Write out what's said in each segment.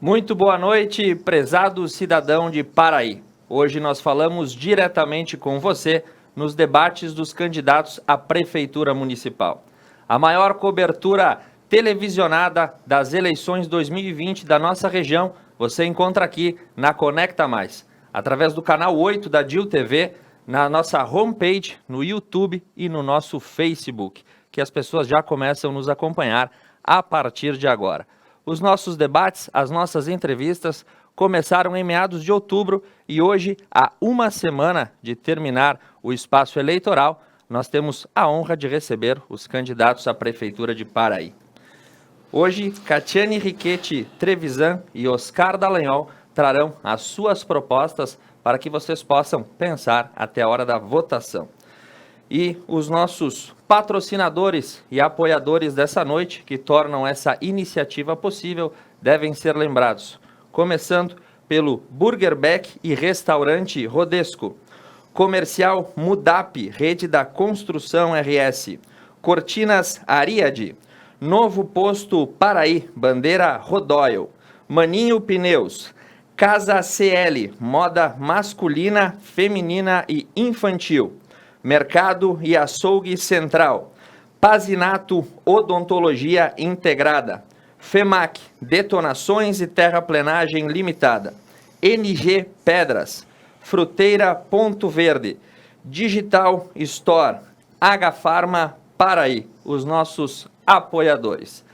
Muito boa noite, prezado cidadão de Paraí. Hoje nós falamos diretamente com você nos debates dos candidatos à Prefeitura Municipal. A maior cobertura televisionada das eleições 2020 da nossa região você encontra aqui na Conecta Mais, através do canal 8 da DIL TV, na nossa homepage, no YouTube e no nosso Facebook, que as pessoas já começam a nos acompanhar a partir de agora. Os nossos debates, as nossas entrevistas começaram em meados de outubro e hoje, há uma semana de terminar o espaço eleitoral, nós temos a honra de receber os candidatos à Prefeitura de Paraí. Hoje, Catiane Riquetti Trevisan e Oscar Dallagnol trarão as suas propostas para que vocês possam pensar até a hora da votação. E os nossos patrocinadores e apoiadores dessa noite, que tornam essa iniciativa possível, devem ser lembrados. Começando pelo Burger Beck e Restaurante Rodesco, Comercial Mudap, Rede da Construção RS, Cortinas Ariade, Novo Posto Paraí, Bandeira Rodóio, Maninho Pneus, Casa CL, moda masculina, feminina e infantil, Mercado e Açougue Central, Pazinato Odontologia Integrada, FEMAC, Detonações e Terraplenagem Limitada, NG Pedras, Fruteira Ponto Verde, Digital Store, H-Farma Paraí, os nossos apoiadores.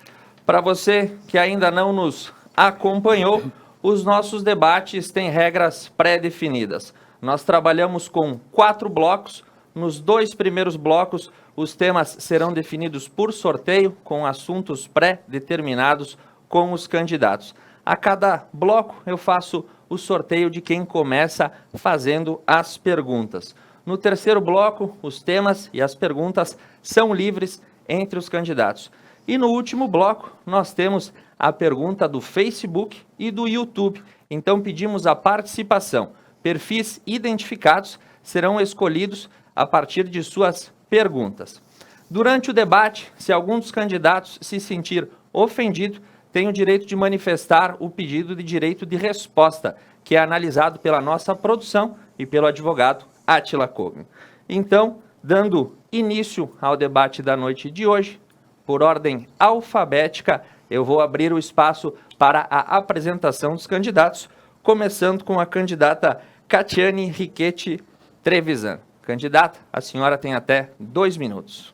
Para você que ainda não nos acompanhou, os nossos debates têm regras pré-definidas. Nós trabalhamos com 4 blocos. Nos 2 primeiros blocos, os temas serão definidos por sorteio, com assuntos pré-determinados com os candidatos. A cada bloco, eu faço o sorteio de quem começa fazendo as perguntas. No terceiro bloco, os temas e as perguntas são livres entre os candidatos. E no último bloco, nós temos a pergunta do Facebook e do YouTube. Então, pedimos a participação. Perfis identificados serão escolhidos a partir de suas perguntas. Durante o debate, se algum dos candidatos se sentir ofendido, tem o direito de manifestar o pedido de direito de resposta, que é analisado pela nossa produção e pelo advogado Átila Kogan. Então, dando início ao debate da noite de hoje, por ordem alfabética, eu vou abrir o espaço para a apresentação dos candidatos, começando com a candidata Catiane Riquetti Trevisan. Candidata, a senhora tem até 2 minutos.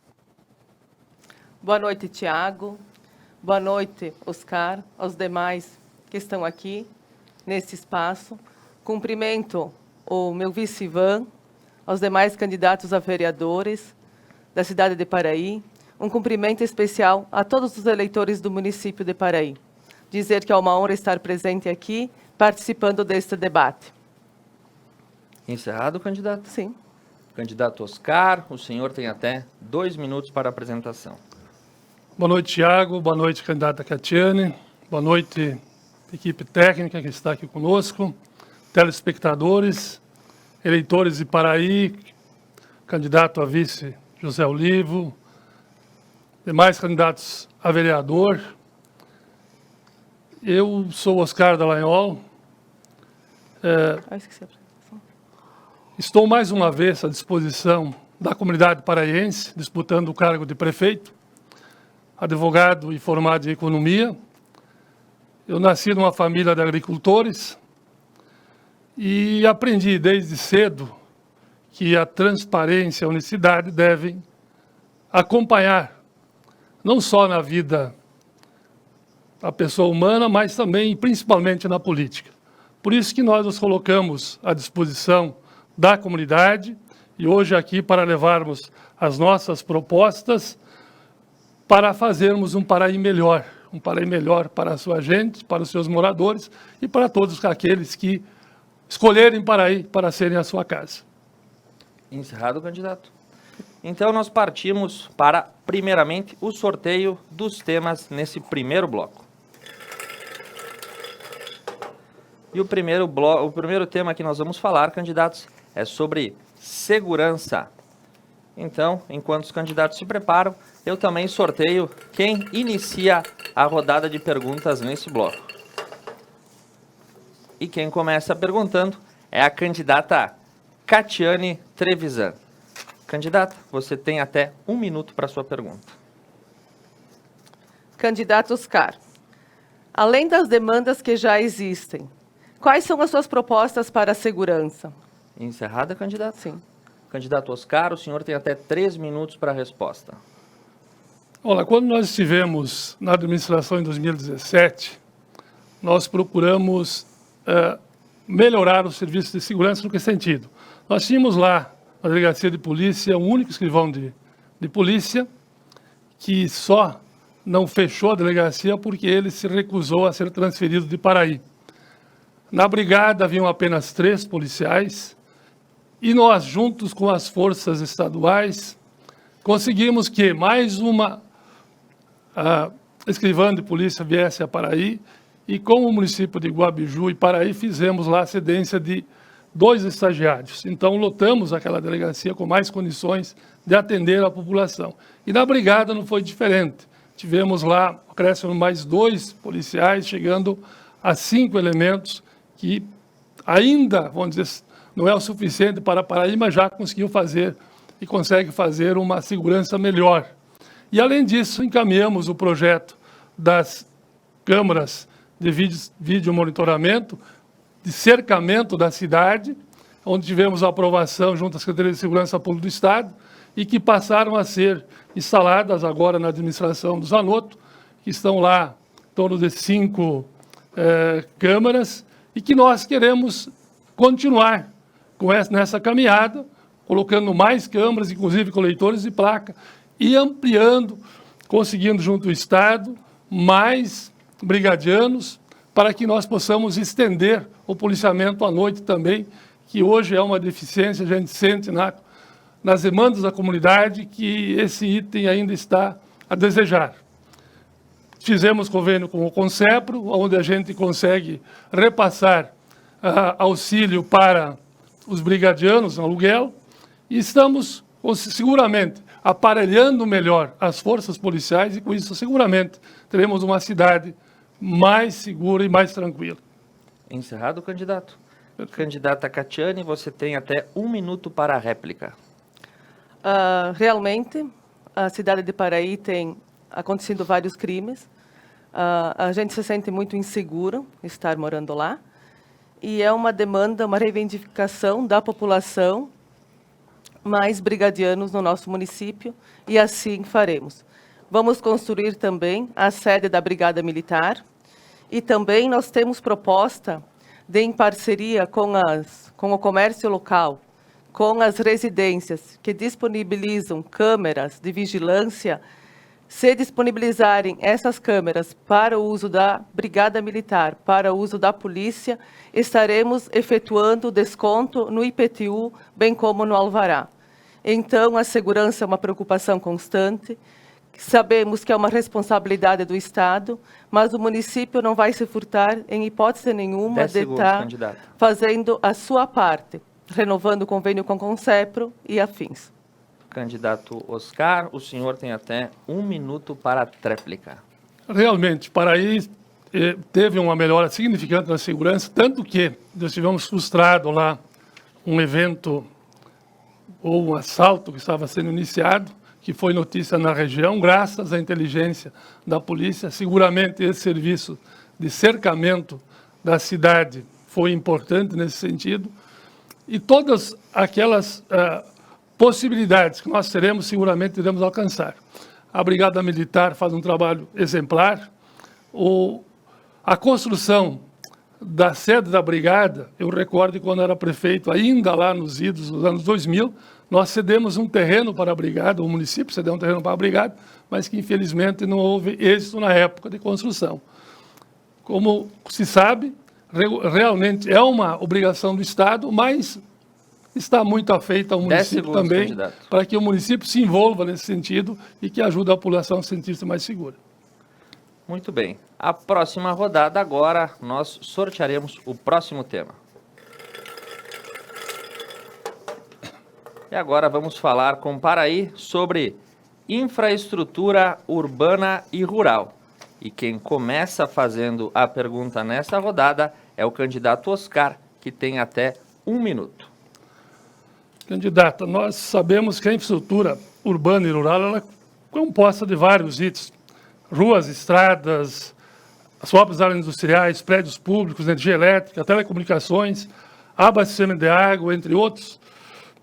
Boa noite, Tiago. Boa noite, Oscar, aos demais que estão aqui nesse espaço. Cumprimento o meu vice-Ivan, aos demais candidatos a vereadores da cidade de Paraí. Um cumprimento especial a todos os eleitores do município de Paraí. Dizer que é uma honra estar presente aqui, participando deste debate. Encerrado, candidato? Sim. Candidato Oscar, o senhor tem até 2 minutos para a apresentação. Boa noite, Tiago. Boa noite, candidata Catiane. Boa noite, equipe técnica que está aqui conosco, telespectadores, eleitores de Paraí, candidato a vice José Olivo, demais candidatos a vereador. Eu sou Oscar Dallagnol. Esqueci a apresentação. Estou mais uma vez à disposição da comunidade paraense, disputando o cargo de prefeito, advogado e formado em economia. Eu nasci numa família de agricultores e aprendi desde cedo que a transparência e a honestidade devem acompanhar, não só na vida da pessoa humana, mas também, principalmente, na política. Por isso que nós nos colocamos à disposição da comunidade e hoje aqui para levarmos as nossas propostas para fazermos um Paraí melhor para a sua gente, para os seus moradores e para todos aqueles que escolherem Paraí para serem a sua casa. Encerrado, candidato. Então, nós partimos para, primeiramente, o sorteio dos temas nesse primeiro bloco. E o primeiro tema que nós vamos falar, candidatos, é sobre segurança. Então, enquanto os candidatos se preparam, eu também sorteio quem inicia a rodada de perguntas nesse bloco. E quem começa perguntando é a candidata Catiane Trevisan. Candidata, você tem até 1 minuto para sua pergunta. Candidato Oscar, além das demandas que já existem, quais são as suas propostas para a segurança? Encerrada, candidato? Sim. Candidato Oscar, o senhor tem até 3 minutos para a resposta. Olha, quando nós estivemos na administração em 2017, nós procuramos melhorar o serviço de segurança. No que sentido? Nós tínhamos lá, na delegacia de polícia, um único escrivão de polícia que só não fechou a delegacia porque ele se recusou a ser transferido de Paraí. Na brigada haviam apenas 3 policiais e nós, juntos com as forças estaduais, conseguimos que mais uma escrivã de polícia viesse a Paraí e com o município de Guabiju e Paraí fizemos lá a cedência de 2 estagiários. Então lotamos aquela delegacia com mais condições de atender a população. E na brigada não foi diferente. Tivemos lá, acrescem mais 2 policiais, chegando a 5 elementos que ainda, vamos dizer, não é o suficiente para Paraí, mas já conseguiu fazer e consegue fazer uma segurança melhor. E, além disso, encaminhamos o projeto das câmaras de vídeo monitoramento, de cercamento da cidade, onde tivemos a aprovação junto à Secretaria de Segurança Pública do Estado, e que passaram a ser instaladas agora na administração do Zanotto, que estão lá em torno de 5 câmaras, e que nós queremos continuar nessa caminhada, colocando mais câmaras, inclusive com leitores de placa, e ampliando, conseguindo junto ao Estado, mais brigadianos, para que nós possamos estender o policiamento à noite também, que hoje é uma deficiência, a gente sente nas demandas da comunidade que esse item ainda está a desejar. Fizemos convênio com o Concepro, onde a gente consegue repassar auxílio para os brigadianos no aluguel, e estamos seguramente aparelhando melhor as forças policiais e com isso seguramente teremos uma cidade mais segura e mais tranquila. Encerrado, candidato. Candidata Catiane, você tem até 1 minuto para a réplica. Realmente, a cidade de Paraí tem acontecido vários crimes. A gente se sente muito inseguro estar morando lá. E é uma demanda, uma reivindicação da população, mais brigadianos no nosso município, e assim faremos. Vamos construir também a sede da Brigada Militar, e também nós temos proposta de, em parceria com o comércio local, com as residências que disponibilizam câmeras de vigilância, se disponibilizarem essas câmeras para o uso da Brigada Militar, para o uso da polícia, estaremos efetuando desconto no IPTU, bem como no alvará. Então, a segurança é uma preocupação constante. Sabemos que é uma responsabilidade do Estado, mas o município não vai se furtar, em hipótese nenhuma, de estar fazendo a sua parte, renovando o convênio com o Concepro e afins. Candidato Oscar, o senhor tem até 1 minuto para a tréplica. Realmente, Paraí teve uma melhora significante na segurança, tanto que nós tivemos frustrado lá um evento ou um assalto que estava sendo iniciado, que foi notícia na região, graças à inteligência da polícia. Seguramente esse serviço de cercamento da cidade foi importante nesse sentido. E todas aquelas possibilidades que nós teremos, seguramente iremos alcançar. A Brigada Militar faz um trabalho exemplar. A construção da sede da Brigada, eu recordo quando era prefeito, ainda lá nos idos dos anos 2000, nós cedemos um terreno para a Brigada, o município cedeu um terreno para a Brigada, mas que infelizmente não houve êxito na época de construção. Como se sabe, realmente é uma obrigação do Estado, mas está muito afeita ao município também, candidato, para que o município se envolva nesse sentido e que ajude a população a sentir-se mais segura. Muito bem. A próxima rodada agora, nós sortearemos o próximo tema. E agora vamos falar com Paraí sobre infraestrutura urbana e rural. E quem começa fazendo a pergunta nesta rodada é o candidato Oscar, que tem até 1 minuto. Candidata, nós sabemos que a infraestrutura urbana e rural ela é composta de vários itens. Ruas, estradas, as próprias áreas industriais, prédios públicos, energia elétrica, telecomunicações, abastecimento de água, entre outros,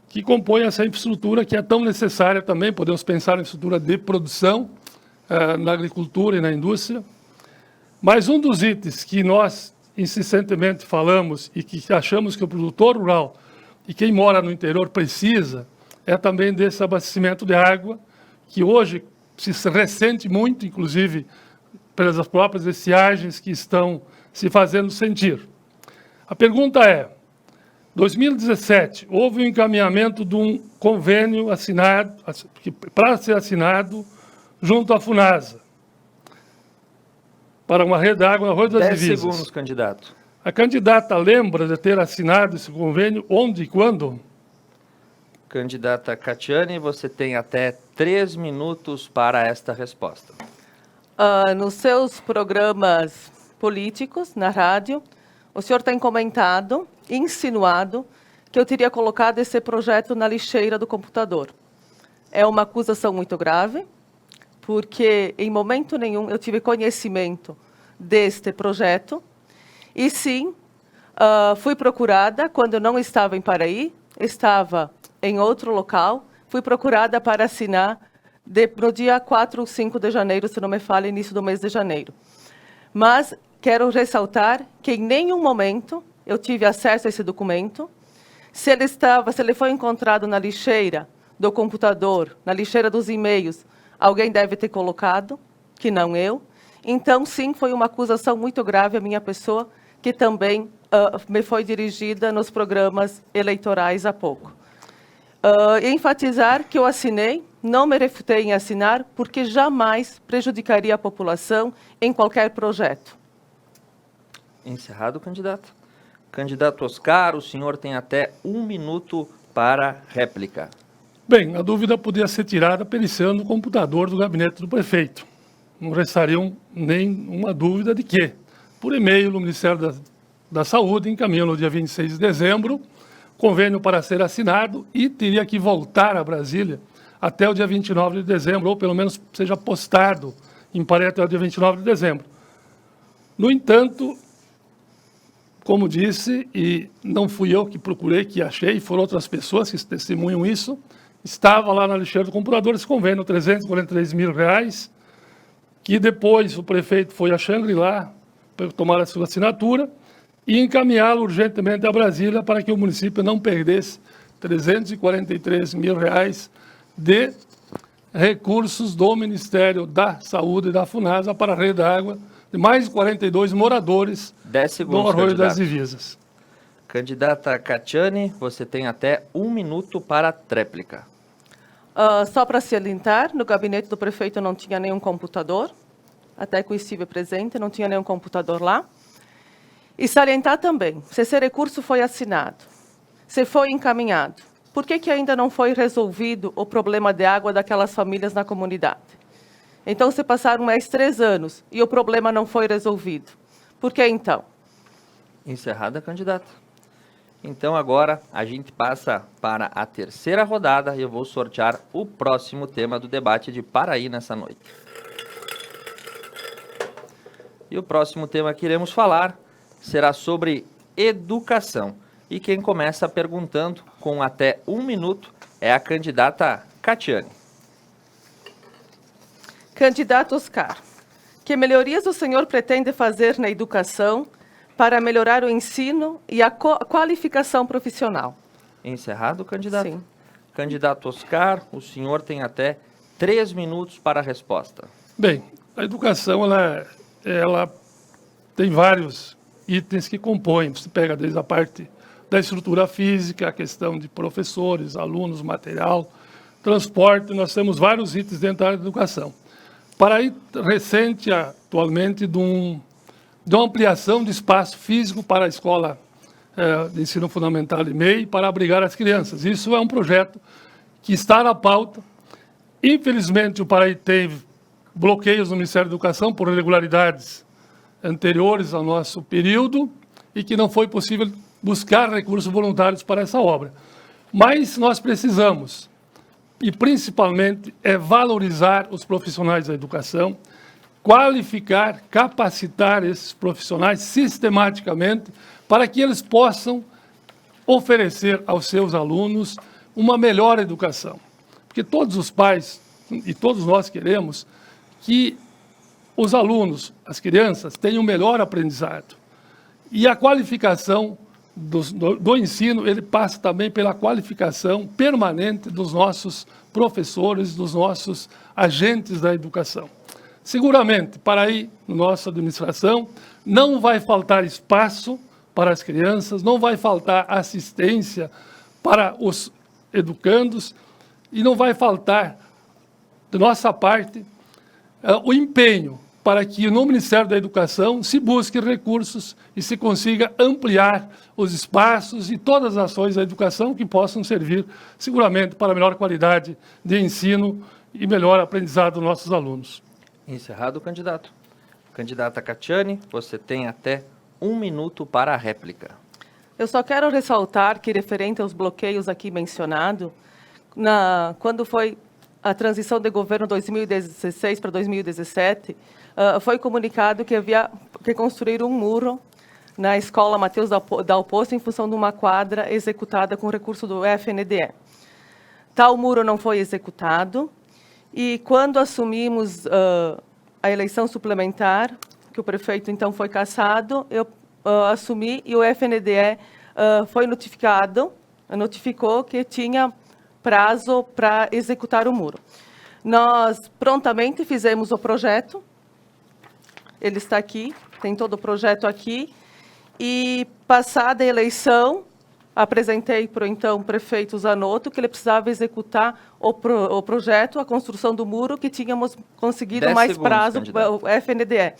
que compõem essa infraestrutura que é tão necessária também. Podemos pensar em infraestrutura de produção, na agricultura e na indústria. Mas um dos itens que nós insistentemente falamos e que achamos que o produtor rural e quem mora no interior precisa é também desse abastecimento de água, que hoje se ressente muito, inclusive pelas próprias estiagens que estão se fazendo sentir. A pergunta é, 2017, houve um encaminhamento de um convênio assinado, para ser assinado, junto à FUNASA, para uma rede de água na Arroio das 10 Divisas. segundos, candidato. A candidata lembra de ter assinado esse convênio, onde e quando? Candidata Catiane, você tem até 3 minutos para esta resposta. Nos seus programas políticos, na rádio, o senhor tem comentado, insinuado, que eu teria colocado esse projeto na lixeira do computador. É uma acusação muito grave, porque em momento nenhum eu tive conhecimento deste projeto. E sim, fui procurada quando eu não estava em Paraí, estava em outro local, fui procurada para assinar no dia 4 ou 5 de janeiro, se não me falha, início do mês de janeiro. Mas quero ressaltar que em nenhum momento eu tive acesso a esse documento. Se ele foi encontrado na lixeira do computador, na lixeira dos e-mails, alguém deve ter colocado, que não eu. Então, sim, foi uma acusação muito grave à minha pessoa, que também me foi dirigida nos programas eleitorais há pouco. Enfatizar que eu assinei, não me refutei em assinar, porque jamais prejudicaria a população em qualquer projeto. Encerrado, candidato. Candidato Oscar, o senhor tem até 1 minuto para réplica. Bem, a dúvida podia ser tirada periciando o computador do gabinete do prefeito. Não restaria nenhuma dúvida de que, por e-mail, o Ministério da Saúde encaminhou no dia 26 de dezembro convênio para ser assinado e teria que voltar a Brasília até o dia 29 de dezembro, ou pelo menos seja postado em Paré até o dia 29 de dezembro. No entanto, como disse, e não fui eu que procurei, que achei, foram outras pessoas que testemunham isso, estava lá na lixeira do computador esse convênio, R$343 mil, que depois o prefeito foi a Xangri-Lá para tomar a sua assinatura e encaminhá-lo urgentemente a Brasília para que o município não perdesse R$343 mil de recursos do Ministério da Saúde e da FUNASA para a rede de água de mais de 42 moradores 10 segundos, do Arroio das candidato. Divisas. Candidata Catiane, você tem até 1 minuto para a tréplica. Só para salientar, no gabinete do prefeito não tinha nenhum computador, até que eu estive presente, não tinha nenhum computador lá. E salientar também, se esse recurso foi assinado, se foi encaminhado, por que ainda não foi resolvido o problema de água daquelas famílias na comunidade? Então, se passaram mais 3 anos e o problema não foi resolvido, por que então? Encerrada, candidata. Então, agora, a gente passa para a terceira rodada e eu vou sortear o próximo tema do debate de Paraí nessa noite. E o próximo tema que iremos falar será sobre educação. E quem começa perguntando, com até 1 minuto, é a candidata Catiane. Candidato Oscar, que melhorias o senhor pretende fazer na educação para melhorar o ensino e a qualificação profissional? Encerrado, candidato? Sim. Candidato Oscar, o senhor tem até 3 minutos para a resposta. Bem, a educação ela tem vários itens que compõem. Você pega desde a parte da estrutura física, a questão de professores, alunos, material, transporte, nós temos vários itens dentro da área da educação. Paraí recente, atualmente, de uma ampliação de espaço físico para a escola de ensino fundamental e MEI, para abrigar as crianças. Isso é um projeto que está na pauta. Infelizmente, o Paraí teve bloqueios no Ministério da Educação por irregularidades anteriores ao nosso período, e que não foi possível buscar recursos voluntários para essa obra. Mas nós precisamos, e principalmente, valorizar os profissionais da educação, qualificar, capacitar esses profissionais sistematicamente para que eles possam oferecer aos seus alunos uma melhor educação. Porque todos os pais e todos nós queremos que os alunos, as crianças, tenham um melhor aprendizado. E a qualificação do ensino, ele passa também pela qualificação permanente dos nossos professores, dos nossos agentes da educação. Seguramente, para aí, na nossa administração, não vai faltar espaço para as crianças, não vai faltar assistência para os educandos e não vai faltar, da nossa parte, o empenho para que no Ministério da Educação se busque recursos e se consiga ampliar os espaços e todas as ações da educação que possam servir, seguramente, para a melhor qualidade de ensino e melhor aprendizado dos nossos alunos. Encerrado o candidato. Candidata Catiane, você tem até 1 minuto para a réplica. Eu só quero ressaltar que, referente aos bloqueios aqui mencionados, quando foi a transição de governo 2016 para 2017, foi comunicado que havia que construir um muro na escola Mateus Dal Posto em função de uma quadra executada com recurso do FNDE. Tal muro não foi executado e quando assumimos a eleição suplementar, que o prefeito então foi cassado, eu assumi e o FNDE notificou que tinha prazo para executar o muro. Nós prontamente fizemos o projeto, ele está aqui, tem todo o projeto aqui, e passada a eleição, apresentei para o então prefeito Zanotto que ele precisava executar o projeto, a construção do muro, que tínhamos conseguido mais prazo para o FNDE.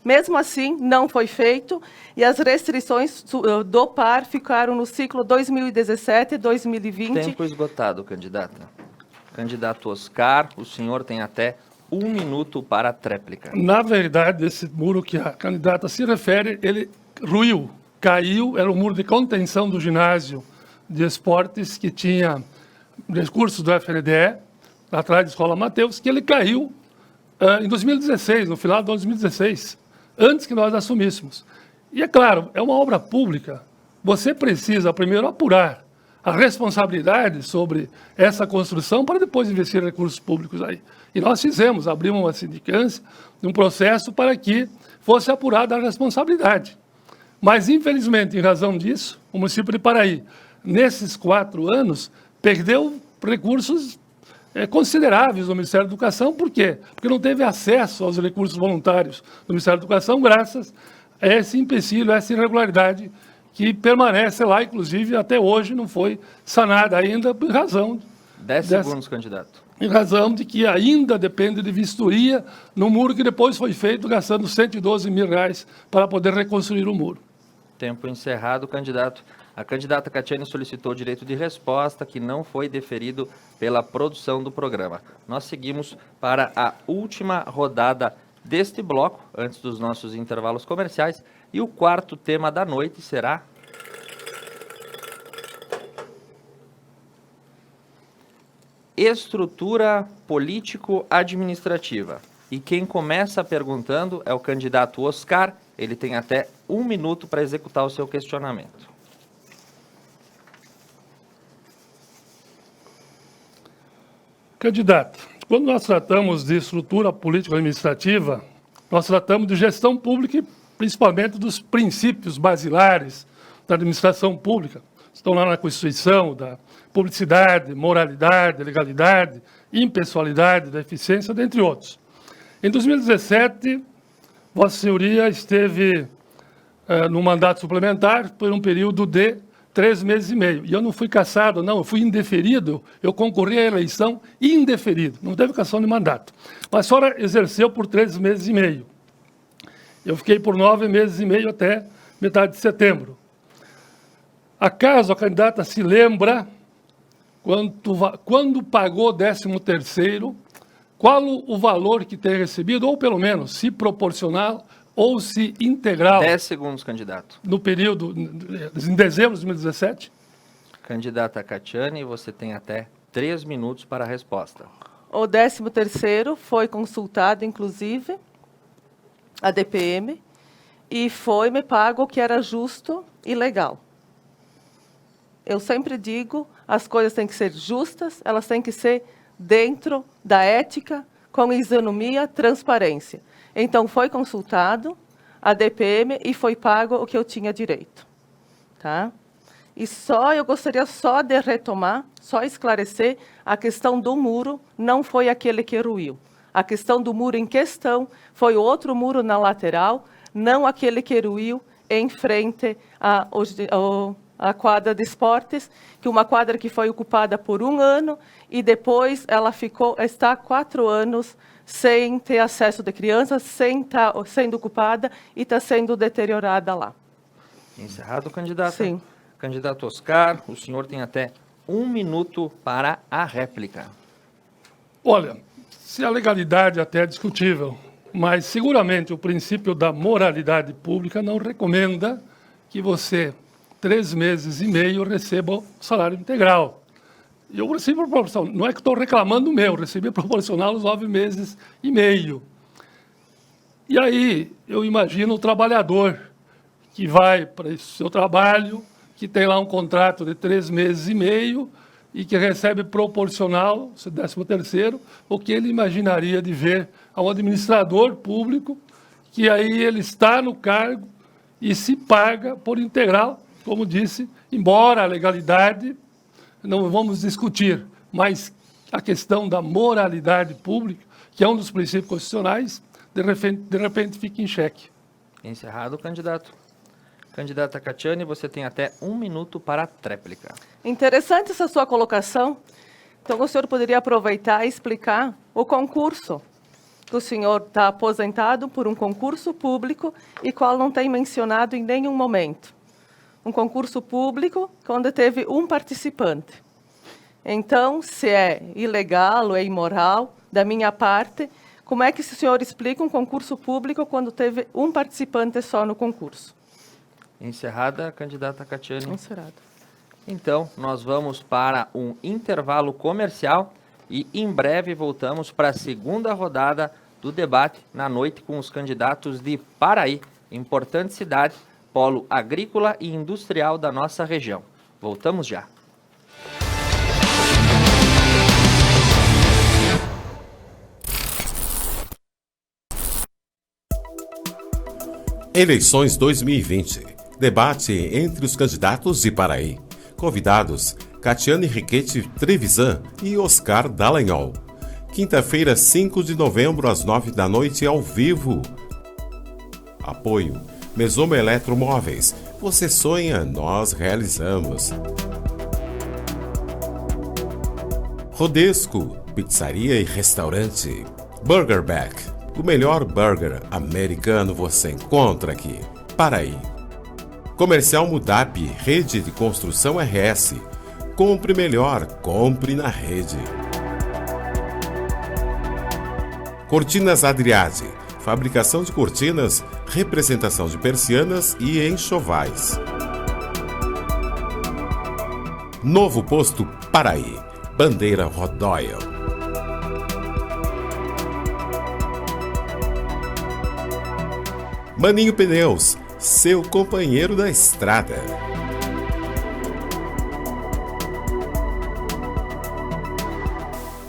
Mesmo assim, não foi feito e as restrições do PAR ficaram no ciclo 2017-2020. Tempo esgotado, candidata. Candidato Oscar, o senhor tem até 1 minuto para a tréplica. Na verdade, esse muro que a candidata se refere, ele ruiu, caiu, era o muro de contenção do ginásio de esportes que tinha recursos do FNDE, atrás da Escola Mateus, que ele caiu em 2016, no final de 2016, antes que nós assumíssemos. E é claro, é uma obra pública, você precisa primeiro apurar a responsabilidade sobre essa construção para depois investir recursos públicos aí. E nós abrimos uma sindicância, um processo para que fosse apurada a responsabilidade. Mas, infelizmente, em razão disso, o município de Paraí, nesses 4 anos, perdeu recursos consideráveis do Ministério da Educação. Por quê? Porque não teve acesso aos recursos voluntários do Ministério da Educação, graças a esse empecilho, a essa irregularidade que permanece lá, inclusive, até hoje não foi sanada ainda, por razão... 10 segundos, candidato. Em razão de que ainda depende de vistoria no muro que depois foi feito, gastando R$112 mil para poder reconstruir o muro. Tempo encerrado, candidato. A candidata Catiane solicitou o direito de resposta, que não foi deferido pela produção do programa. Nós seguimos para a última rodada deste bloco, antes dos nossos intervalos comerciais, e o 4º tema da noite será... estrutura político-administrativa. E quem começa perguntando é o candidato Oscar. Ele tem até 1 minuto para executar o seu questionamento. Candidato, quando nós tratamos de estrutura político-administrativa, nós tratamos de gestão pública e principalmente dos princípios basilares da administração pública. Estão lá na Constituição, da publicidade, moralidade, legalidade, impessoalidade, da eficiência, dentre outros. Em 2017, Vossa Senhoria esteve no mandato suplementar por um período de 3 meses e meio. E eu não fui cassado, não, eu fui indeferido, eu concorri à eleição indeferido, não teve cassação de mandato. Mas a senhora exerceu por 3 meses e meio. Eu fiquei por 9 meses e meio até metade de setembro. Acaso a candidata se lembra, quando pagou 13º, qual o valor que tem recebido, ou pelo menos, se proporcional, ou se integral 10 segundos, candidato. no período, em dezembro de 2017? Candidata Catiane, você tem até 3 minutos para a resposta. O 13º foi consultado, inclusive, a DPM, e foi-me pago o que era justo e legal. Eu sempre digo, as coisas têm que ser justas, elas têm que ser dentro da ética, com isonomia, transparência. Então, foi consultado a DPM e foi pago o que eu tinha direito. Tá? E eu gostaria só de retomar, só esclarecer, a questão do muro não foi aquele que ruiu. A questão do muro em questão foi outro muro na lateral, não aquele que ruiu em frente a quadra de esportes, que uma quadra que foi ocupada por 1 ano e depois ela está 4 anos sem ter acesso de crianças, sem estar sendo ocupada e está sendo deteriorada lá. Encerrado, candidato? Sim. Candidato Oscar, o senhor tem até 1 minuto para a réplica. Olha, se a legalidade até é discutível, mas seguramente o princípio da moralidade pública não recomenda que você, 3 meses e meio, receba o salário integral. Eu recebi proporcional, não é que estou reclamando do meu, recebi proporcional aos 9 meses e meio. E aí eu imagino o trabalhador que vai para o seu trabalho, que tem lá um contrato de 3 meses e meio e que recebe proporcional, 13º, o que ele imaginaria de ver a um administrador público, que aí ele está no cargo e se paga por integral, como disse, embora a legalidade não vamos discutir, mas a questão da moralidade pública, que é um dos princípios constitucionais, de repente fica em xeque. Encerrado, candidato. Candidata Catiane, você tem até 1 minuto para a tréplica. Interessante essa sua colocação. Então, o senhor poderia aproveitar e explicar o concurso. O senhor está aposentado por um concurso público e qual não tem mencionado em nenhum momento. Um concurso público onde teve um participante. Então, se é ilegal ou é imoral, da minha parte, como é que o senhor explica um concurso público quando teve um participante só no concurso? Encerrada, candidata Catiane. Encerrado. Então, nós vamos para um intervalo comercial e em breve voltamos para a segunda rodada do debate na noite com os candidatos de Paraí, importante cidade, polo agrícola e industrial da nossa região. Voltamos já. Eleições 2020. Debate entre os candidatos de Paraí. Convidados: Catiane Riquete Trevisan e Oscar Dallagnol. Quinta-feira, 5 de novembro, às 9 da noite, ao vivo. Apoio: Mesoma Eletromóveis. Você sonha, nós realizamos. Rodesco, pizzaria e restaurante. Burger Back. O melhor burger americano você encontra aqui. Paraí. Comercial Mudap, rede de construção RS. Compre melhor, compre na rede. Cortinas Adriade, fabricação de cortinas, representação de persianas e enxovais. Novo Posto Paraí, bandeira Rodoyle. Maninho Pneus, seu companheiro da estrada.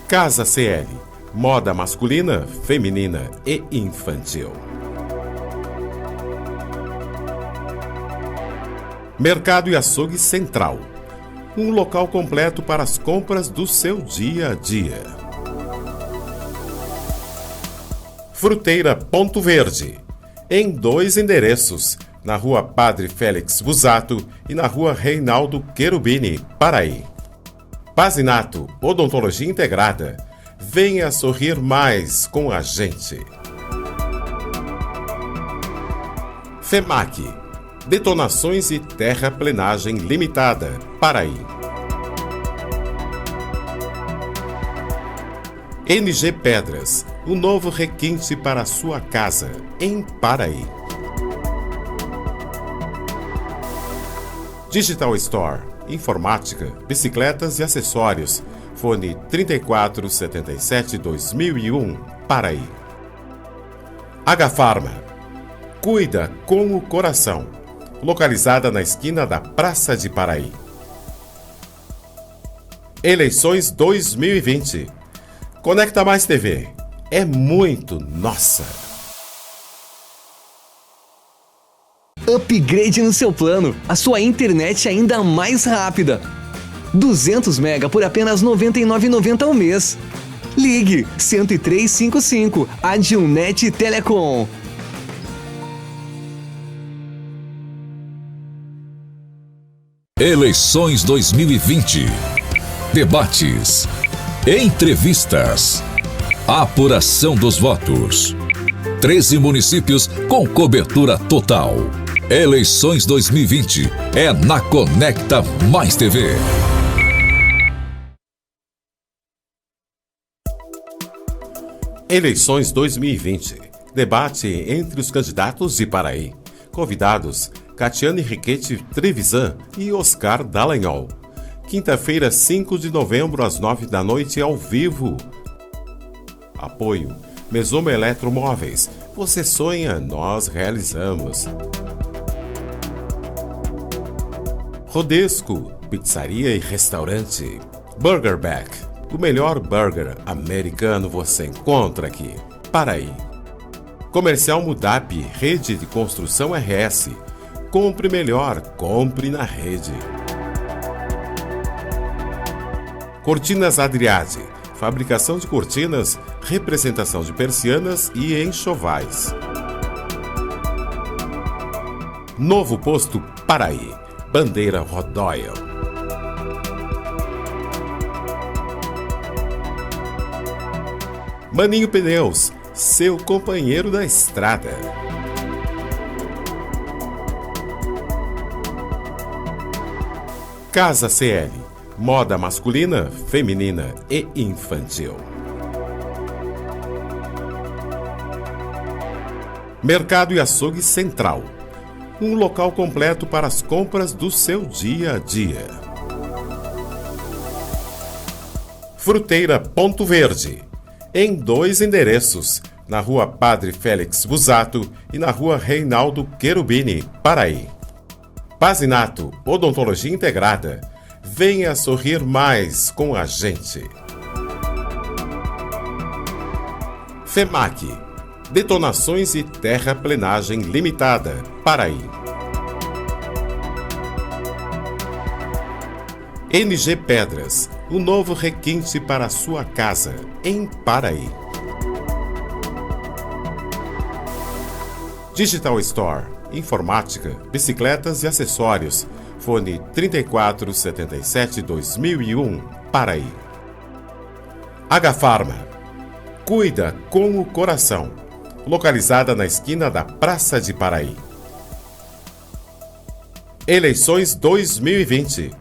Casa CL, moda masculina, feminina e infantil. Mercado e Açougue Central, um local completo para as compras do seu dia a dia. Fruteira Ponto Verde, em 2 endereços, na Rua Padre Félix Busato e na Rua Reinaldo Cherubini, Paraí. Pazinato, odontologia integrada. Venha sorrir mais com a gente. FEMAC, detonações e terraplenagem limitada, Paraí. NG Pedras, um novo requinte para a sua casa, em Paraí. Digital Store, informática, bicicletas e acessórios. Fone 3477-2001, Paraí. H-Pharma. Cuida com o coração. Localizada na esquina da Praça de Paraí. Eleições 2020. Conecta Mais TV. É muito nossa. Upgrade no seu plano. A sua internet ainda mais rápida. 200 mega por apenas R$ 99,90 ao mês. Ligue 10355 Adilnet Telecom. Eleições 2020. Debates. Entrevistas. Apuração dos votos. 13 municípios com cobertura total. Eleições 2020 é na Conecta Mais TV. Eleições 2020. Debate entre os candidatos de Paraí. Convidados: Catiane Riquete Trevisan e Oscar Dallagnol. Quinta-feira, 5 de novembro, às 9 da noite, ao vivo. Apoio: Mesoma Eletromóveis. Você sonha, nós realizamos. Rodesco, pizzaria e restaurante. Burgerback. O melhor burger americano você encontra aqui. Paraí. Comercial Mudap, rede de construção RS. Compre melhor, compre na rede. Cortinas Adriade. Fabricação de cortinas, representação de persianas e enxovais. Novo Posto Paraí. Bandeira Rodóia. Maninho Pneus, seu companheiro da estrada. Casa CL, moda masculina, feminina e infantil. Mercado e Açougue Central, um local completo para as compras do seu dia a dia. Fruteira Ponto Verde, em 2 endereços, na Rua Padre Félix Busato e na Rua Reinaldo Cherubini, Paraí. Pazinato, odontologia integrada. Venha sorrir mais com a gente. FEMAC, detonações e terraplenagem limitada, Paraí. NG Pedras, o novo requinte para a sua casa, em Paraí. Digital Store, informática, bicicletas e acessórios. Fone 3477-2001, Paraí. H-Pharma. Cuida com o coração. Localizada na esquina da Praça de Paraí. Eleições 2020.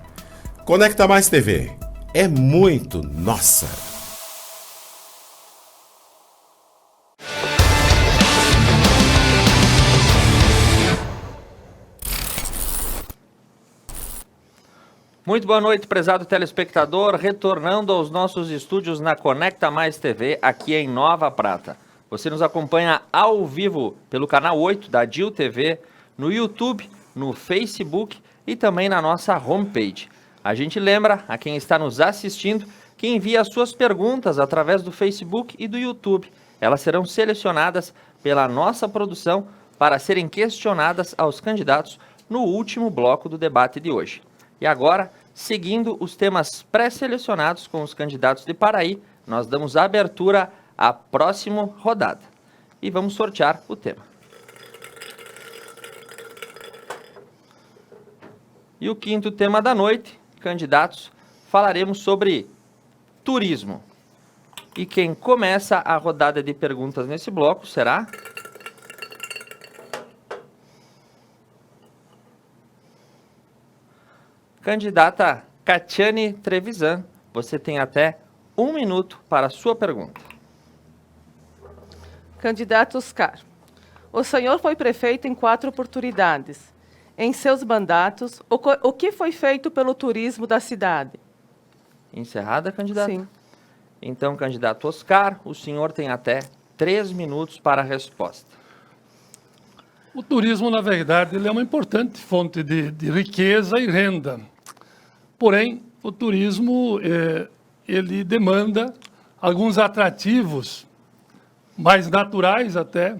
Conecta Mais TV. É muito nossa. Muito boa noite, prezado telespectador, retornando aos nossos estúdios na Conecta Mais TV, aqui em Nova Prata. Você nos acompanha ao vivo pelo canal 8 da DIL TV, no YouTube, no Facebook e também na nossa homepage. A gente lembra a quem está nos assistindo que envia as suas perguntas através do Facebook e do YouTube. Elas serão selecionadas pela nossa produção para serem questionadas aos candidatos no último bloco do debate de hoje. E agora, seguindo os temas pré-selecionados com os candidatos de Paraí, nós damos abertura à próxima rodada. E vamos sortear o tema. E o quinto tema da noite, candidatos, falaremos sobre turismo. E quem começa a rodada de perguntas nesse bloco será... Candidata Catiane Trevisan, você tem até 1 minuto para a sua pergunta. Candidato Oscar, o senhor foi prefeito em 4 oportunidades. em seus mandatos, o que foi feito pelo turismo da cidade? Encerrada, candidato? Sim. Então, candidato Oscar, o senhor tem até 3 minutos para a resposta. O turismo, na verdade, ele é uma importante fonte de riqueza e renda. Porém, o turismo ele demanda alguns atrativos mais naturais até,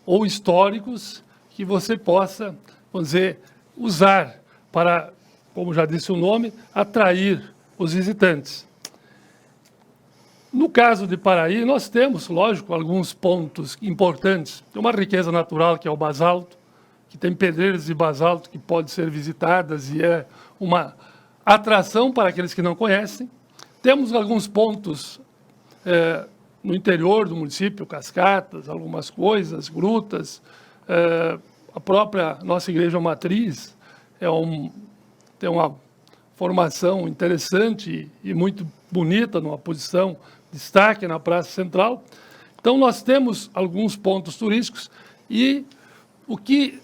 ou históricos, que você possa, vamos dizer, usar para, como já disse o nome, atrair os visitantes. No caso de Paraí, nós temos, lógico, alguns pontos importantes. Tem uma riqueza natural, que é o basalto, que tem pedreiras de basalto que podem ser visitadas e é uma atração para aqueles que não conhecem. Temos alguns pontos no interior do município, cascatas, algumas coisas, grutas. A própria nossa igreja matriz tem uma formação interessante e muito bonita, numa posição de destaque na Praça Central. Então, nós temos alguns pontos turísticos e o que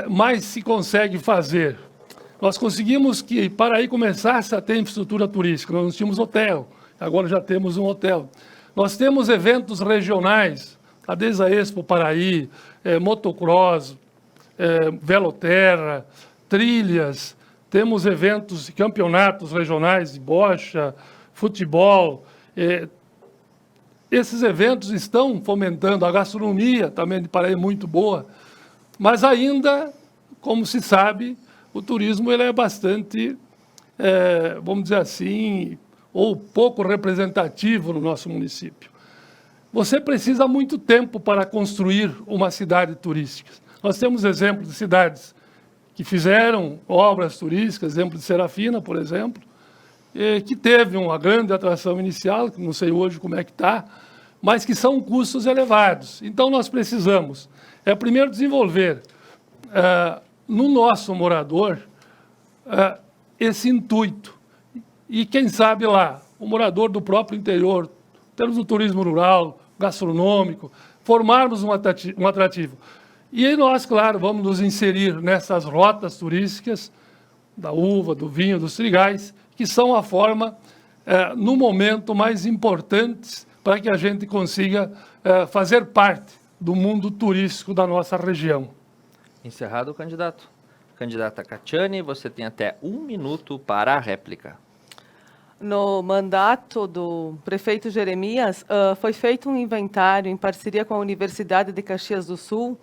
mais se consegue fazer? Nós conseguimos que Paraí começasse a ter infraestrutura turística. Nós não tínhamos hotel, agora já temos um hotel. Nós temos eventos regionais, a Desa Expo Paraí, motocross, veloterra, trilhas, temos eventos, campeonatos regionais de bocha, futebol. Esses eventos estão fomentando a gastronomia, também de Paraí muito boa, mas ainda, como se sabe, o turismo ele é bastante, vamos dizer assim, ou pouco representativo no nosso município. Você precisa muito tempo para construir uma cidade turística. Nós temos exemplos de cidades que fizeram obras turísticas, exemplo de Serafina, por exemplo, que teve uma grande atração inicial, que não sei hoje como é que está, mas que são custos elevados. Então, nós precisamos, primeiro, desenvolver no nosso morador esse intuito. E, quem sabe lá, o morador do próprio interior, temos o turismo rural, gastronômico, formarmos um atrativo. E aí nós, claro, vamos nos inserir nessas rotas turísticas da uva, do vinho, dos trigais, que são a forma, no momento, mais importantes para que a gente consiga fazer parte do mundo turístico da nossa região. Encerrado o candidato. Candidata Catiane, você tem até 1 minuto para a réplica. No mandato do prefeito Jeremias, foi feito um inventário em parceria com a Universidade de Caxias do Sul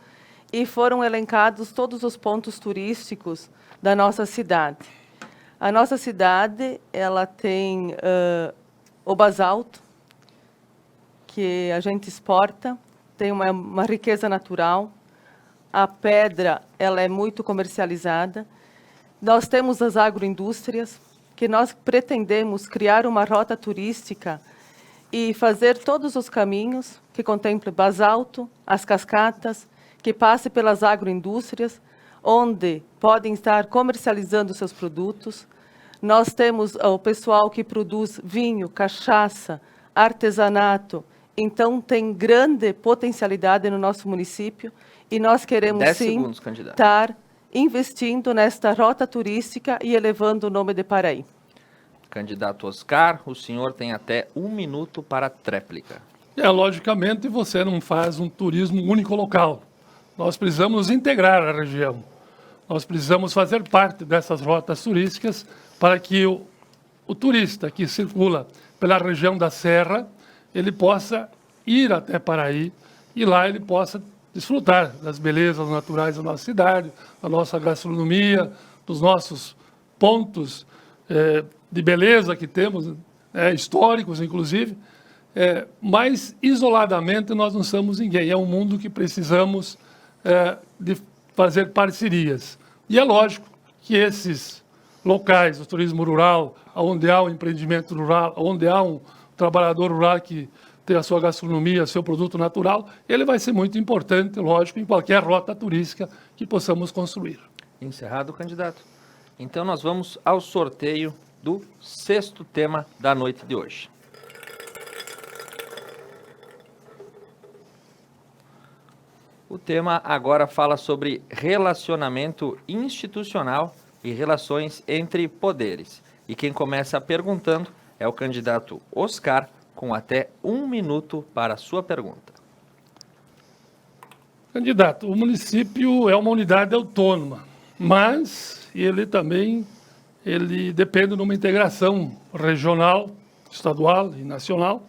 e foram elencados todos os pontos turísticos da nossa cidade. A nossa cidade, ela tem o basalto, que a gente exporta, tem uma riqueza natural. A pedra, ela é muito comercializada. Nós temos as agroindústrias, que nós pretendemos criar uma rota turística e fazer todos os caminhos que contemplem basalto, as cascatas, que passe pelas agroindústrias, onde podem estar comercializando seus produtos. Nós temos o pessoal que produz vinho, cachaça, artesanato, então tem grande potencialidade no nosso município e nós queremos 10 sim segundos, candidato. estar investindo nesta rota turística e elevando o nome de Paraí. Candidato Oscar, o senhor tem até 1 minuto para a tréplica. Logicamente, você não faz um turismo único local. Nós precisamos integrar a região. Nós precisamos fazer parte dessas rotas turísticas para que o turista que circula pela região da Serra, ele possa ir até Paraí e lá ele possa desfrutar das belezas naturais da nossa cidade, da nossa gastronomia, dos nossos pontos de beleza que temos, históricos inclusive, mas isoladamente nós não somos ninguém. É um mundo que precisamos de fazer parcerias. E é lógico que esses locais, o turismo rural, onde há um empreendimento rural, onde há um trabalhador rural que tem a sua gastronomia, seu produto natural, ele vai ser muito importante, lógico, em qualquer rota turística que possamos construir. Encerrado, candidato. Então, nós vamos ao sorteio do 6º tema da noite de hoje. O tema agora fala sobre relacionamento institucional e relações entre poderes. E quem começa perguntando é o candidato Oscar, com até 1 minuto para a sua pergunta. Candidato, o município é uma unidade autônoma, mas ele também depende de uma integração regional, estadual e nacional,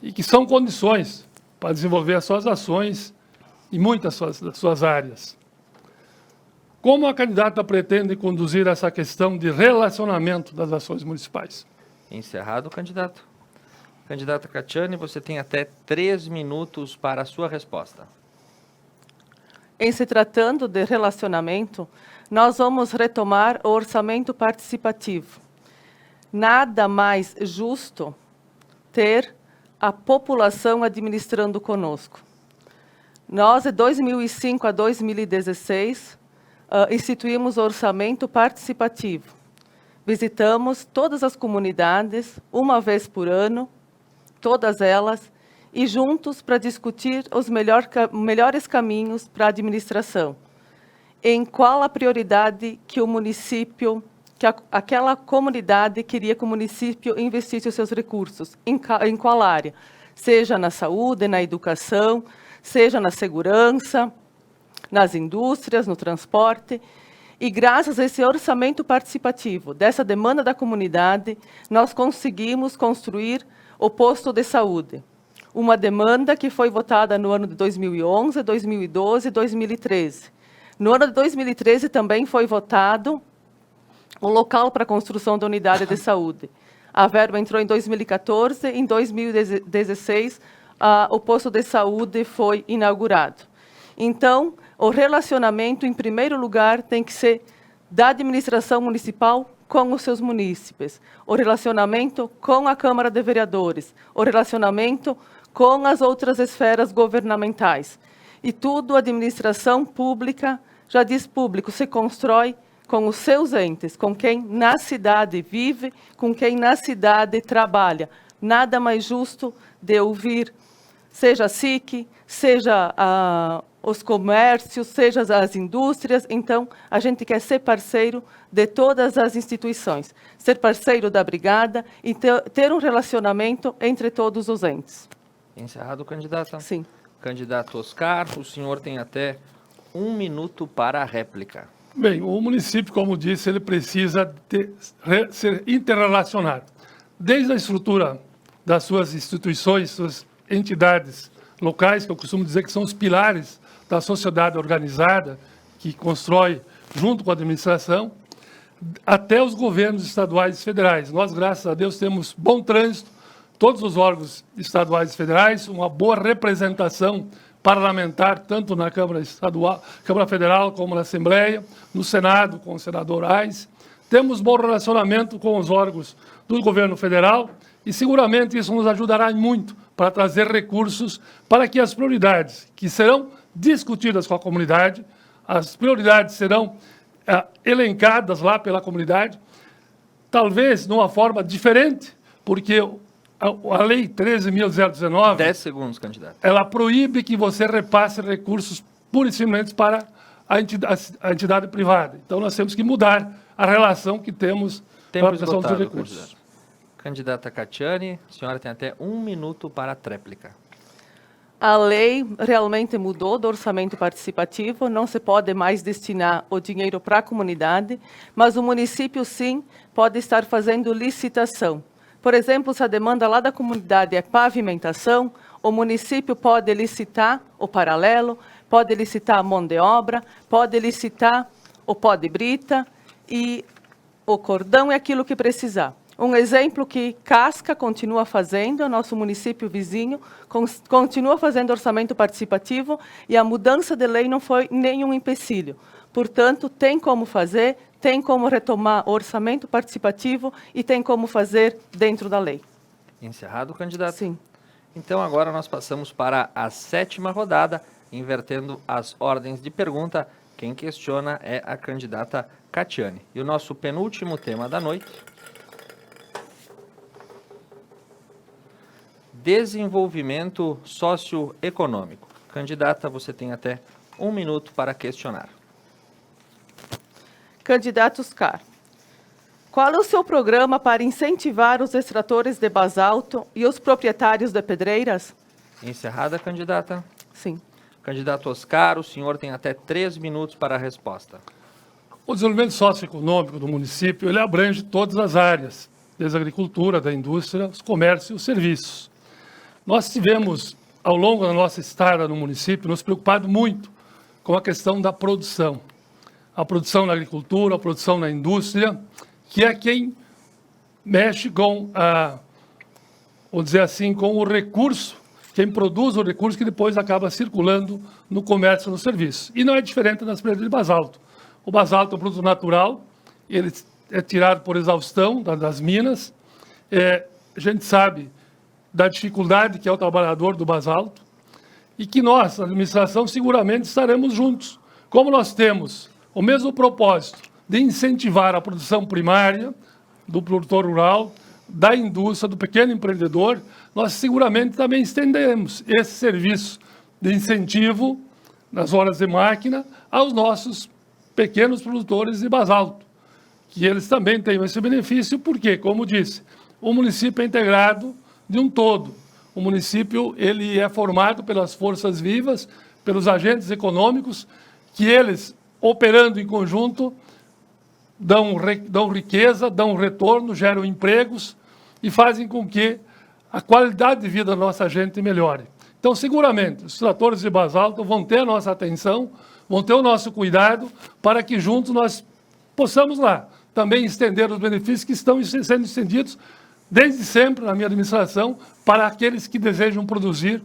e que são condições para desenvolver as suas ações em muitas das suas áreas. Como a candidata pretende conduzir essa questão de relacionamento das ações municipais? Encerrado, candidato. Candidata Catiane, você tem até 3 minutos para a sua resposta. Em se tratando de relacionamento, nós vamos retomar o orçamento participativo. Nada mais justo ter a população administrando conosco. Nós, de 2005 a 2016, instituímos o orçamento participativo. Visitamos todas as comunidades, uma vez por ano, todas elas, e juntos para discutir os melhores caminhos para a administração. Em qual a prioridade que o município, aquela comunidade queria que o município investisse os seus recursos, em qual área? Seja na saúde, na educação, seja na segurança, nas indústrias, no transporte. E graças a esse orçamento participativo, dessa demanda da comunidade, nós conseguimos construir o posto de saúde. Uma demanda que foi votada no ano de 2011, 2012 e 2013. No ano de 2013 também foi votado o local para a construção da unidade de saúde. A verba entrou em 2014, em 2016 o posto de saúde foi inaugurado. Então, o relacionamento, em primeiro lugar, tem que ser da administração municipal com os seus munícipes, o relacionamento com a Câmara de Vereadores, o relacionamento com as outras esferas governamentais. E tudo, a administração pública, já diz público, se constrói com os seus entes, com quem na cidade vive, com quem na cidade trabalha. Nada mais justo de ouvir, seja a SIC, seja os comércios, seja as indústrias. Então, a gente quer ser parceiro de todas as instituições, ser parceiro da brigada e ter um relacionamento entre todos os entes. Encerrado, candidata? Sim. Candidato Oscar, o senhor tem até 1 minuto para a réplica. Bem, o município, como disse, ele precisa ser interrelacionado. Desde a estrutura das suas instituições, suas entidades locais, que eu costumo dizer que são os pilares da sociedade organizada, que constrói junto com a administração, até os governos estaduais e federais. Nós, graças a Deus, temos bom trânsito, todos os órgãos estaduais e federais, uma boa representação parlamentar, tanto na Câmara Federal como na Assembleia, no Senado, com o senador Aires. Temos bom relacionamento com os órgãos do governo federal e seguramente isso nos ajudará muito para trazer recursos para que as prioridades que serão discutidas com a comunidade, as prioridades serão elencadas lá pela comunidade, talvez de uma forma diferente, porque a Lei 13.019... 10 segundos, candidato. Ela proíbe que você repasse recursos pura e simplesmente para a entidade privada. Então, nós temos que mudar a relação que temos Tempo para a questão dos esgotado, recursos. candidato. Candidata Catiane, a senhora tem até 1 minuto para a tréplica. A lei realmente mudou do orçamento participativo, não se pode mais destinar o dinheiro para a comunidade, mas o município, sim, pode estar fazendo licitação. Por exemplo, se a demanda lá da comunidade é pavimentação, o município pode licitar o paralelo, pode licitar a mão de obra, pode licitar o pó de brita e o cordão é aquilo que precisar. Um exemplo que Casca continua fazendo, nosso município vizinho, continua fazendo orçamento participativo e a mudança de lei não foi nenhum empecilho. Portanto, tem como fazer, tem como retomar o orçamento participativo e tem como fazer dentro da lei. Encerrado, candidato? Sim. Então, agora nós passamos para a 7ª rodada, invertendo as ordens de pergunta. Quem questiona é a candidata Catiane. E o nosso penúltimo tema da noite: desenvolvimento socioeconômico. Candidata, você tem até 1 minuto para questionar. Candidato Oscar, qual é o seu programa para incentivar os extratores de basalto e os proprietários de pedreiras? Encerrada, candidata. Sim. Candidato Oscar, o senhor tem até 3 minutos para a resposta. O desenvolvimento socioeconômico do município ele abrange todas as áreas, desde a agricultura, da indústria, os comércios e os serviços. Nós tivemos, ao longo da nossa estada no município, nos preocupado muito com a questão da produção. A produção na agricultura, a produção na indústria, que é quem mexe com vamos dizer assim, com o recurso, quem produz o recurso que depois acaba circulando no comércio e no serviço. E não é diferente das pedras de basalto. O basalto é um produto natural, ele é tirado por exaustão das minas. A gente sabe da dificuldade que é o trabalhador do basalto e que nós, a administração, seguramente estaremos juntos. Como nós temos o mesmo propósito de incentivar a produção primária do produtor rural, da indústria, do pequeno empreendedor, nós seguramente também estenderemos esse serviço de incentivo nas horas de máquina aos nossos pequenos produtores de basalto, que eles também têm esse benefício, porque, como disse, o município é integrado de um todo. O município ele é formado pelas forças vivas, pelos agentes econômicos, que eles, operando em conjunto, dão riqueza, dão retorno, geram empregos e fazem com que a qualidade de vida da nossa gente melhore. Então, seguramente, os tratores de basalto vão ter a nossa atenção, vão ter o nosso cuidado, para que juntos nós possamos lá também estender os benefícios que estão sendo estendidos desde sempre na minha administração para aqueles que desejam produzir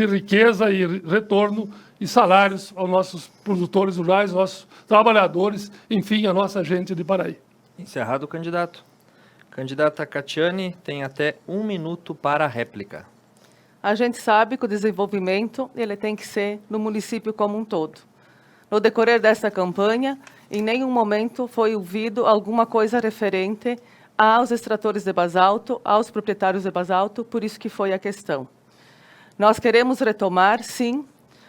riqueza e retorno e salários aos nossos produtores rurais, nossos trabalhadores, enfim, a nossa gente de Paraí. Encerrado o candidato. Candidata Catiane tem até 1 minuto para a réplica. A gente sabe que o desenvolvimento ele tem que ser no município como um todo. No decorrer dessa campanha, em nenhum momento foi ouvido alguma coisa referente aos extratores de basalto, aos proprietários de basalto, por isso que foi a questão. Nós queremos retomar, sim,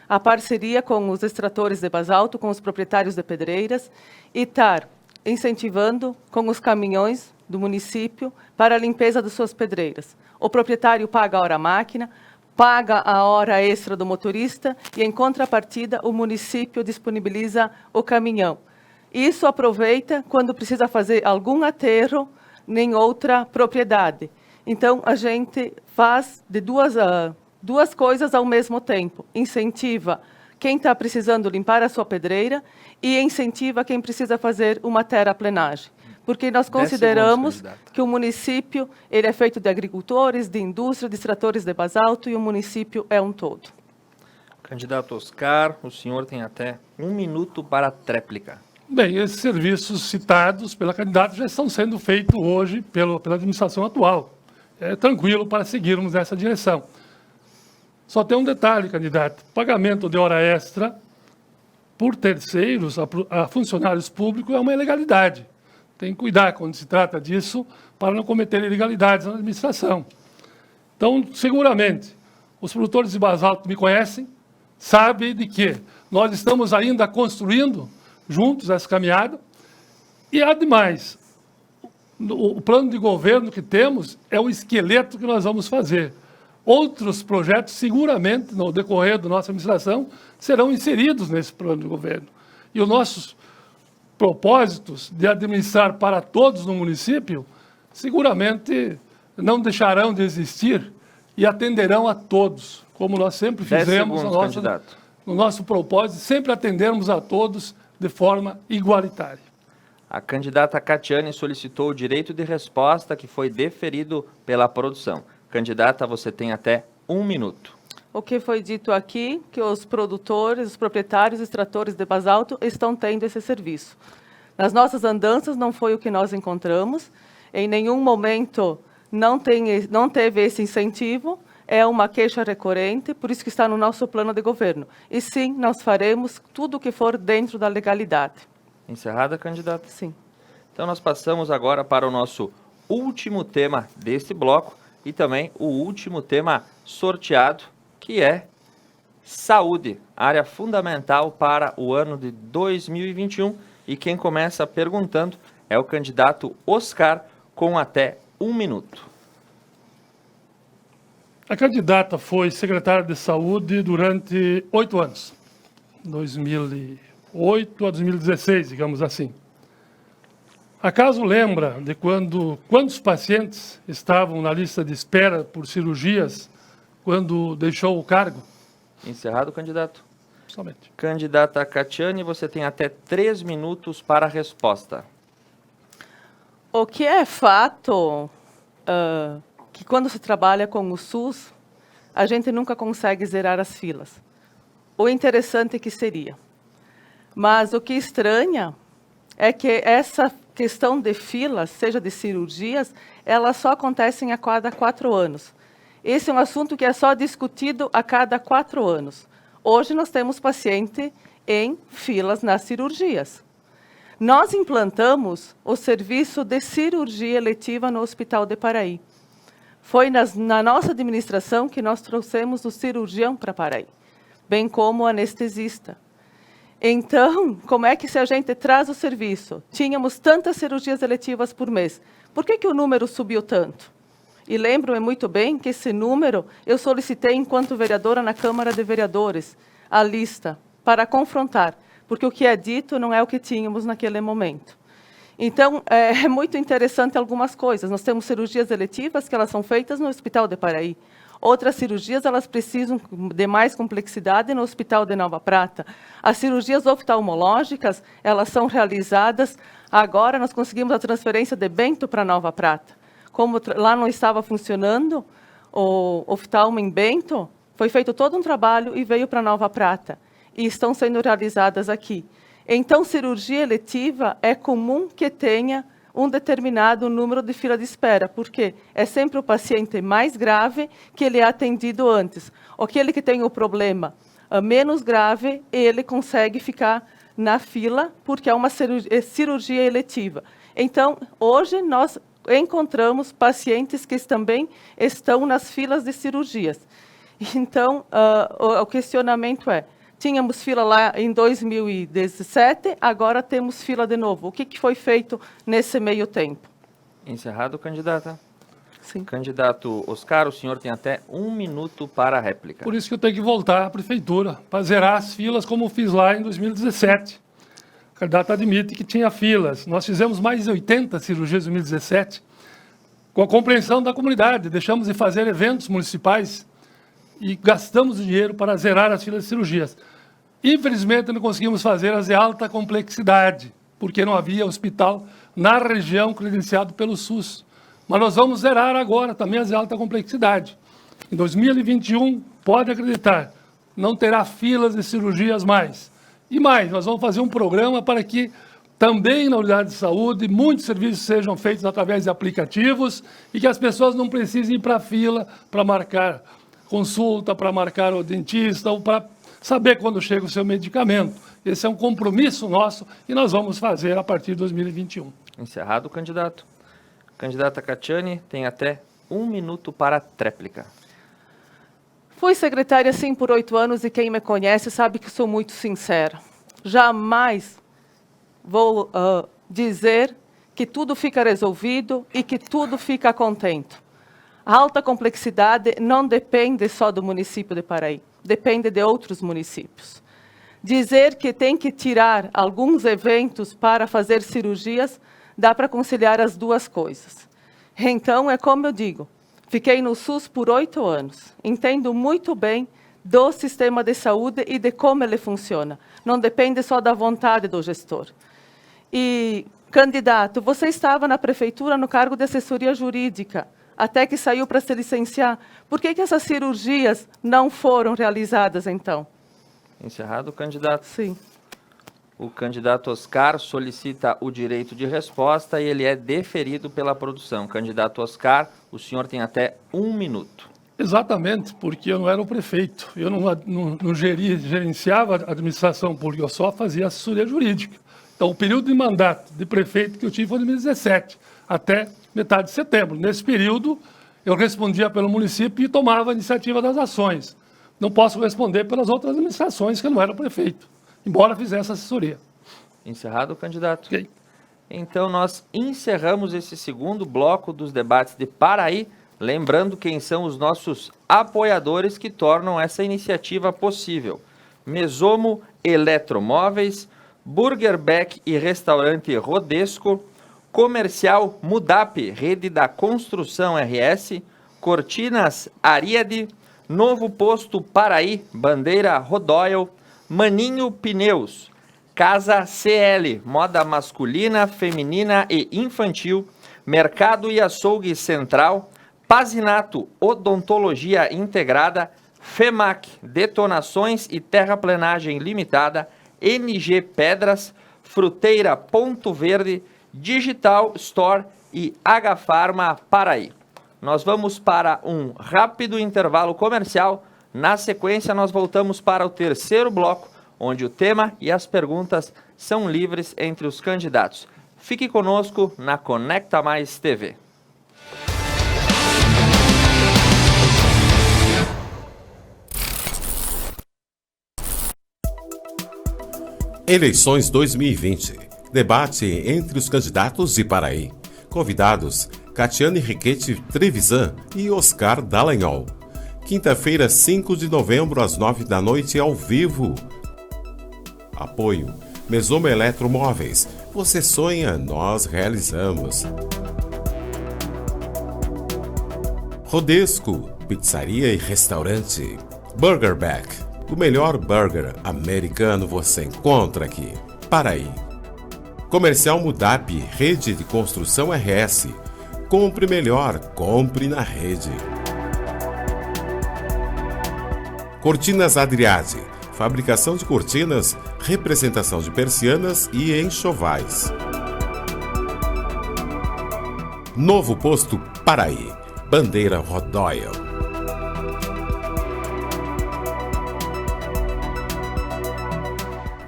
a parceria com os extratores de basalto, com os proprietários de pedreiras, e estar incentivando com os caminhões do município para a limpeza das suas pedreiras. O proprietário paga a hora-máquina, paga a hora extra do motorista e, em contrapartida, o município disponibiliza o caminhão. Isso aproveita quando precisa fazer algum aterro em outra propriedade. Então, a gente faz de duas coisas ao mesmo tempo. Incentiva quem está precisando limpar a sua pedreira e incentiva quem precisa fazer uma terraplenagem. Porque nós consideramos que o município ele é feito de agricultores, de indústria, de extratores de basalto e o município é um todo. Candidato Oscar, o senhor tem até 1 minuto para a tréplica. Bem, esses serviços citados pela candidata já estão sendo feitos hoje pela administração atual. É tranquilo para seguirmos nessa direção. Só tem um detalhe, candidato. Pagamento de hora extra por terceiros a funcionários públicos é uma ilegalidade. Tem que cuidar quando se trata disso para não cometer ilegalidades na administração. Então, seguramente, os produtores de basalto me conhecem, sabem de que nós estamos ainda construindo juntos essa caminhada. E, ademais, o plano de governo que temos é o esqueleto que nós vamos fazer. Outros projetos, seguramente, no decorrer da nossa administração, serão inseridos nesse plano de governo. E os nossos propósitos de administrar para todos no município, seguramente não deixarão de existir e atenderão a todos, como nós sempre fizemos no nosso propósito, sempre atendermos a todos de forma igualitária. A candidata Catiane solicitou o direito de resposta que foi deferido pela produção. Candidata, você tem até 1 minuto. O que foi dito aqui, que os produtores, os proprietários, extratores de basalto estão tendo esse serviço. Nas nossas andanças não foi o que nós encontramos, em nenhum momento não teve esse incentivo, é uma queixa recorrente, por isso que está no nosso plano de governo. E sim, nós faremos tudo o que for dentro da legalidade. Encerrada, candidata? Sim. Então nós passamos agora para o nosso último tema deste bloco e também o último tema sorteado, que é saúde, área fundamental para o ano de 2021. E quem começa perguntando é o candidato Oscar, com até 1 minuto. A candidata foi secretária de Saúde durante 8 anos, 2008 a 2016, digamos assim. Acaso lembra de quantos pacientes estavam na lista de espera por cirurgias quando deixou o cargo? Encerrado, candidato. Somente. Candidata Catiane, você tem até 3 minutos para a resposta. O que é fato que quando se trabalha com o SUS, a gente nunca consegue zerar as filas. O interessante que seria. Mas o que estranha é que essa questão de filas, seja de cirurgias, elas só acontecem a cada 4 anos. Esse é um assunto que é só discutido a cada 4 anos. Hoje nós temos paciente em filas nas cirurgias. Nós implantamos o serviço de cirurgia eletiva no Hospital de Paraí. Foi na nossa administração que nós trouxemos o cirurgião para Paraí, bem como o anestesista. Então, como é que se a gente traz o serviço? Tínhamos tantas cirurgias eletivas por mês. Por que o número subiu tanto? E lembro-me muito bem que esse número eu solicitei enquanto vereadora na Câmara de Vereadores, a lista, para confrontar, porque o que é dito não é o que tínhamos naquele momento. Então, é muito interessante algumas coisas. Nós temos cirurgias eletivas que elas são feitas no Hospital de Paraí. Outras cirurgias, elas precisam de mais complexidade no Hospital de Nova Prata. As cirurgias oftalmológicas, elas são realizadas, agora nós conseguimos a transferência de Bento para Nova Prata. Como lá não estava funcionando o oftalmo em Bento, foi feito todo um trabalho e veio para Nova Prata. E estão sendo realizadas aqui. Então, cirurgia eletiva é comum que tenha um determinado número de fila de espera, porque é sempre o paciente mais grave que ele é atendido antes. Aquele que tem o problema menos grave, ele consegue ficar na fila, porque é uma cirurgia eletiva. Então, hoje nós encontramos pacientes que também estão nas filas de cirurgias. Então, o questionamento é, tínhamos fila lá em 2017, agora temos fila de novo. O que foi feito nesse meio tempo? Encerrado, candidata. Sim. Candidato Oscar, o senhor tem até 1 minuto para a réplica. Por isso que eu tenho que voltar à prefeitura, para zerar as filas como fiz lá em 2017. O candidato admite que tinha filas. Nós fizemos mais de 80 cirurgias em 2017, com a compreensão da comunidade. Deixamos de fazer eventos municipais e gastamos o dinheiro para zerar as filas de cirurgias. Infelizmente, não conseguimos fazer as de alta complexidade, porque não havia hospital na região credenciado pelo SUS. Mas nós vamos zerar agora também as de alta complexidade. Em 2021, pode acreditar, não terá filas de cirurgias mais. E mais, nós vamos fazer um programa para que também na unidade de saúde muitos serviços sejam feitos através de aplicativos e que as pessoas não precisem ir para a fila para marcar consulta, para marcar o dentista ou para saber quando chega o seu medicamento. Esse é um compromisso nosso e nós vamos fazer a partir de 2021. Encerrado, candidato. Candidata Catiane, tem até 1 minuto para a tréplica. Fui secretária, sim, por 8 anos e quem me conhece sabe que sou muito sincera. Jamais vou dizer que tudo fica resolvido e que tudo fica contente. A alta complexidade não depende só do município de Paraí, depende de outros municípios. Dizer que tem que tirar alguns eventos para fazer cirurgias, dá para conciliar as duas coisas. Então, é como eu digo, fiquei no SUS por 8 anos, entendo muito bem do sistema de saúde e de como ele funciona. Não depende só da vontade do gestor. E, candidato, você estava na prefeitura no cargo de assessoria jurídica, até que saiu para se licenciar. Por que essas cirurgias não foram realizadas, então? Encerrado, candidato. Sim. O candidato Oscar solicita o direito de resposta e ele é deferido pela produção. Candidato Oscar, o senhor tem até 1 minuto. Exatamente, porque eu não era o prefeito. Eu não gerenciava a administração pública, eu só fazia assessoria jurídica. Então, o período de mandato de prefeito que eu tive foi de 2017, até metade de setembro. Nesse período, eu respondia pelo município e tomava a iniciativa das ações. não posso responder pelas outras administrações que eu não era prefeito, embora fizesse assessoria. Encerrado, candidato? Ok. Então, nós encerramos esse segundo bloco dos debates de Paraí, lembrando quem são os nossos apoiadores que tornam essa iniciativa possível. Mesomo Eletromóveis, Burger Beck e Restaurante Rodesco, Comercial Mudap, Rede da Construção RS, Cortinas Ariade, Novo Posto Paraí, Bandeira Rodoyle, Maninho Pneus, Casa CL, moda masculina, feminina e infantil, Mercado e Açougue Central, Pazinato, Odontologia Integrada, FEMAC, Detonações e Terraplenagem Limitada, NG Pedras, Fruteira Ponto Verde, Digital Store e H-Pharma Paraí. Nós vamos para um rápido intervalo comercial. Na sequência, nós voltamos para o terceiro bloco, onde o tema e as perguntas são livres entre os candidatos. Fique conosco na Conecta Mais TV. Eleições 2020. Debate entre os candidatos de Paraí. Convidados: Catiane Riquete Trevisan e Oscar Dallagnol. Quinta-feira, 5 de novembro, às 9 da noite, ao vivo. Apoio: Mesomo Eletromóveis. Você sonha, nós realizamos. Rodesco, pizzaria e restaurante. Burger Beck. O melhor burger americano você encontra aqui. Paraí. Comercial Mudap, Rede de Construção RS. Compre melhor, compre na rede. Cortinas Adriade. Fabricação de cortinas, representação de persianas e enxovais. Novo Posto Paraí. Bandeira Rodoyle.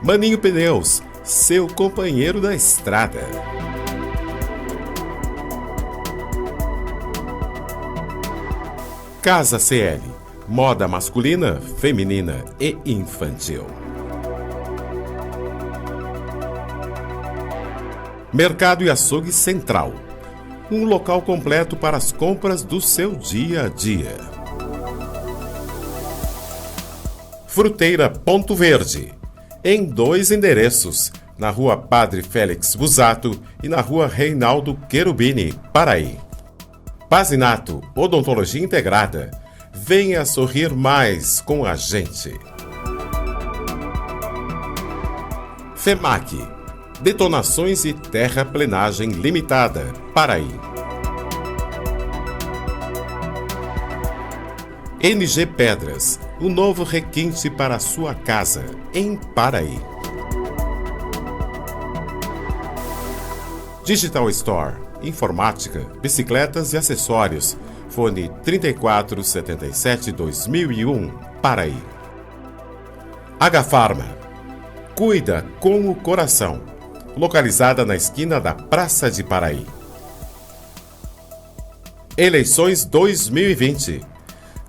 Maninho Pneus, seu companheiro da estrada. Casa CL, moda masculina, feminina e infantil. Mercado e Açougue Central, um local completo para as compras do seu dia a dia. Fruteira Ponto Verde, em 2 endereços, na Rua Padre Félix Busato e na Rua Reinaldo Cherubini, Paraí. Pazinato, Odontologia Integrada. Venha sorrir mais com a gente. FEMAC, Detonações e Terraplenagem Limitada, Paraí. NG Pedras, o novo requinte para a sua casa, em Paraí. Digital Store, informática, bicicletas e acessórios. Fone 3477-2001, Paraí. H-Pharma, cuida com o coração. Localizada na esquina da Praça de Paraí. Eleições 2020.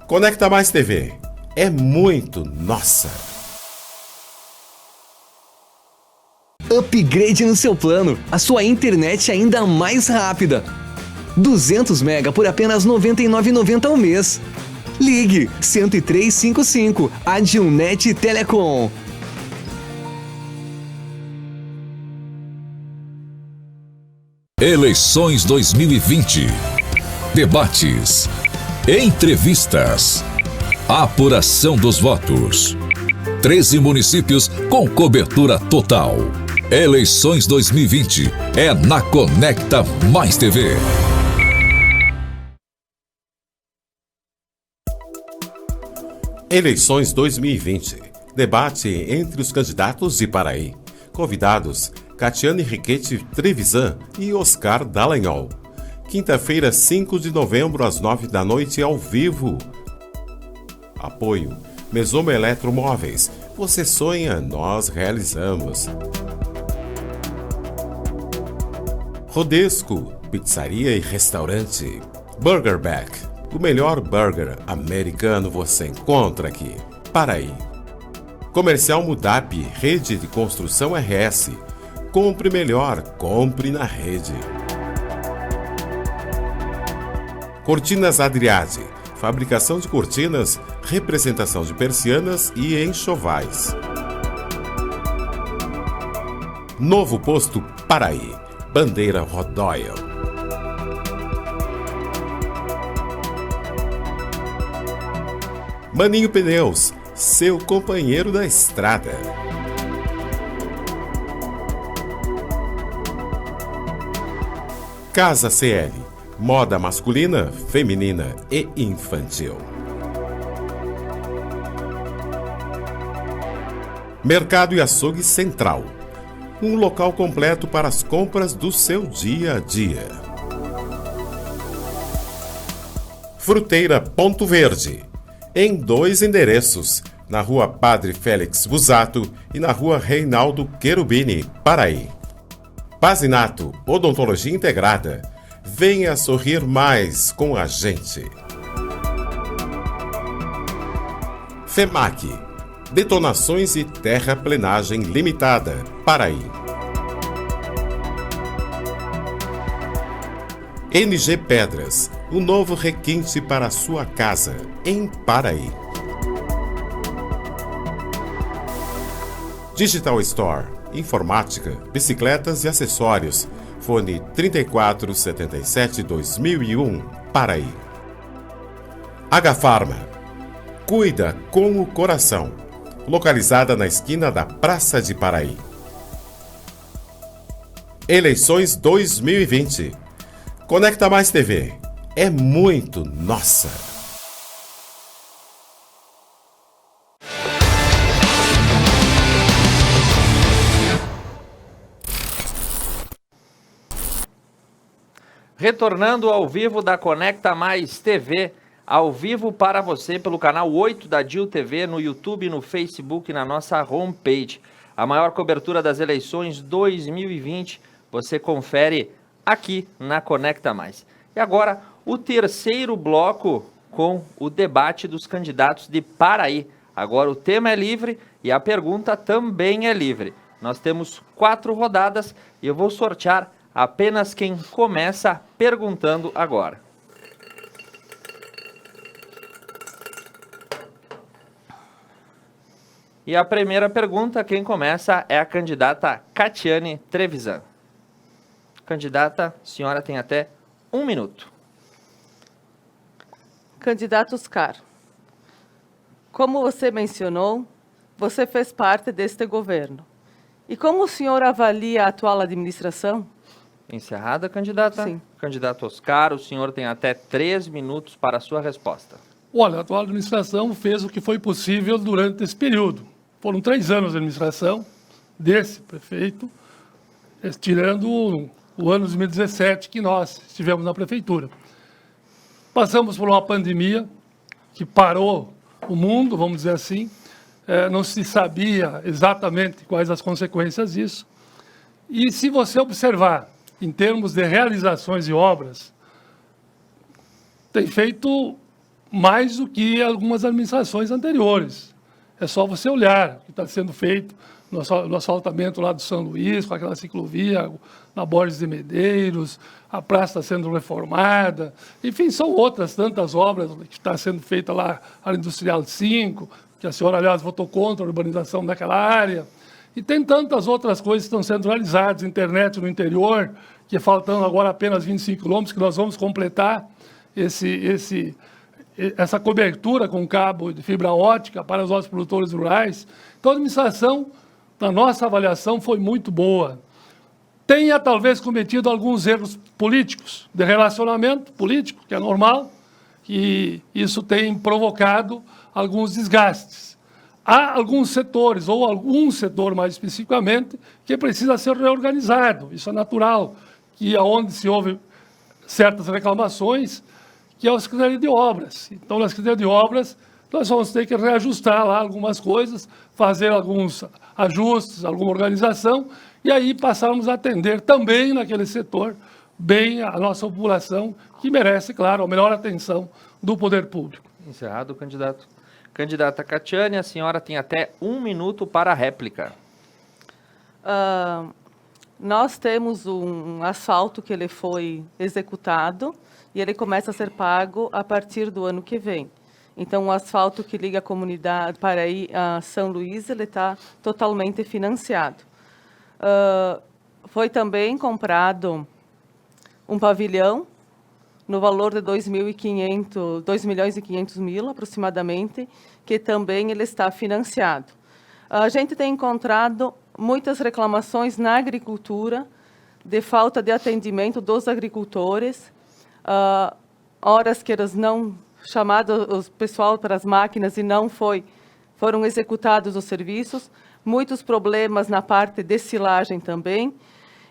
Conecta Mais TV. É muito nossa. Upgrade no seu plano. A sua internet ainda mais rápida. 200 mega por apenas R$ 99,90 ao mês. Ligue 10355. Adilnet Telecom. Eleições 2020. Debates. Entrevistas. Apuração dos votos. 13 municípios com cobertura total. Eleições 2020 é na Conecta Mais TV. Eleições 2020. Debate entre os candidatos de Paraí. Convidados: Catiane Riquete Trevisan e Oscar Dallagnol. Quinta-feira, 5 de novembro, às 9 da noite, ao vivo. Apoio: Mesomo Eletromóveis. Você sonha, nós realizamos. Rodesco, pizzaria e restaurante. Burger Beck. O melhor burger americano você encontra aqui. Paraí. Comercial Mudap, Rede de Construção RS. Compre melhor, compre na rede. Cortinas Adriade, fabricação de cortinas, representação de persianas e enxovais. Novo Posto Paraí, bandeira Rodoyle. Maninho Pneus, seu companheiro da estrada. Casa CL, moda masculina, feminina e infantil. Mercado e Açougue Central, um local completo para as compras do seu dia a dia. Fruteira Ponto Verde, em 2 endereços, na Rua Padre Félix Busato e na Rua Reinaldo Cherubini, Paraí. Pazinato, Odontologia Integrada. Venha sorrir mais com a gente. FEMAC, Detonações e Terraplenagem Limitada, Paraí. NG Pedras, um novo requinte para a sua casa, em Paraí. Digital Store, informática, bicicletas e acessórios. Fone 3477-2001, Paraí. H-Farma, cuida com o coração. Localizada na esquina da Praça de Paraí. Eleições 2020. Conecta Mais TV. É muito nossa. Retornando ao vivo da Conecta Mais TV, ao vivo para você pelo canal 8 da DIL TV, no YouTube, no Facebook e na nossa homepage. A maior cobertura das eleições 2020 você confere aqui na Conecta Mais. E agora, o terceiro bloco com o debate dos candidatos de Paraí. Agora o tema é livre e a pergunta também é livre. Nós temos 4 rodadas e eu vou sortear apenas quem começa perguntando agora. E a primeira pergunta, quem começa é a candidata Catiane Trevisan. Candidata, a senhora tem até 1 minuto. Candidato Oscar, como você mencionou, você fez parte deste governo. E como o senhor avalia a atual administração? Encerrada, candidata? Sim. Candidato Oscar, o senhor tem até 3 minutos para a sua resposta. Olha, a atual administração fez o que foi possível durante esse período. Foram 3 anos de administração desse prefeito, tirando o ano de 2017 que nós estivemos na prefeitura. Passamos por uma pandemia que parou o mundo, vamos dizer assim. Não se sabia exatamente quais as consequências disso. E se você observar, em termos de realizações e obras, tem feito mais do que algumas administrações anteriores. É só você olhar o que está sendo feito no asfaltamento lá do São Luís, com aquela ciclovia, na Borges de Medeiros, a praça está sendo reformada, enfim, são outras tantas obras que estão sendo feitas lá, a Industrial 5, que a senhora, aliás, votou contra a urbanização daquela área, e tem tantas outras coisas que estão sendo realizadas, internet no interior, que faltando agora apenas 25 quilômetros, que nós vamos completar essa cobertura com cabo de fibra ótica para os nossos produtores rurais. Então, a administração, na nossa avaliação, foi muito boa. Tenha, talvez, cometido alguns erros políticos, de relacionamento político, que é normal, e isso tem provocado alguns desgastes. Há alguns setores, ou algum setor mais especificamente, que precisa ser reorganizado. Isso é natural, que aonde se houve certas reclamações, que é a Secretaria de Obras. Então, na Secretaria de Obras, nós vamos ter que reajustar lá algumas coisas, fazer alguns ajustes, alguma organização, e aí passarmos a atender também naquele setor bem a nossa população, que merece, claro, a melhor atenção do poder público. Encerrado, candidato. Candidata Catiane, a senhora tem até 1 minuto para a réplica. Nós temos um asfalto que ele foi executado e ele começa a ser pago a partir do ano que vem. Então, o asfalto que liga a comunidade Paraí a São Luís, ele está totalmente financiado. Foi também comprado um pavilhão no valor de 2.500.000 aproximadamente, que também ele está financiado. A gente tem encontrado muitas reclamações na agricultura de falta de atendimento dos agricultores, horas que eles não chamaram o pessoal para as máquinas e não foram executados os serviços, muitos problemas na parte de silagem também,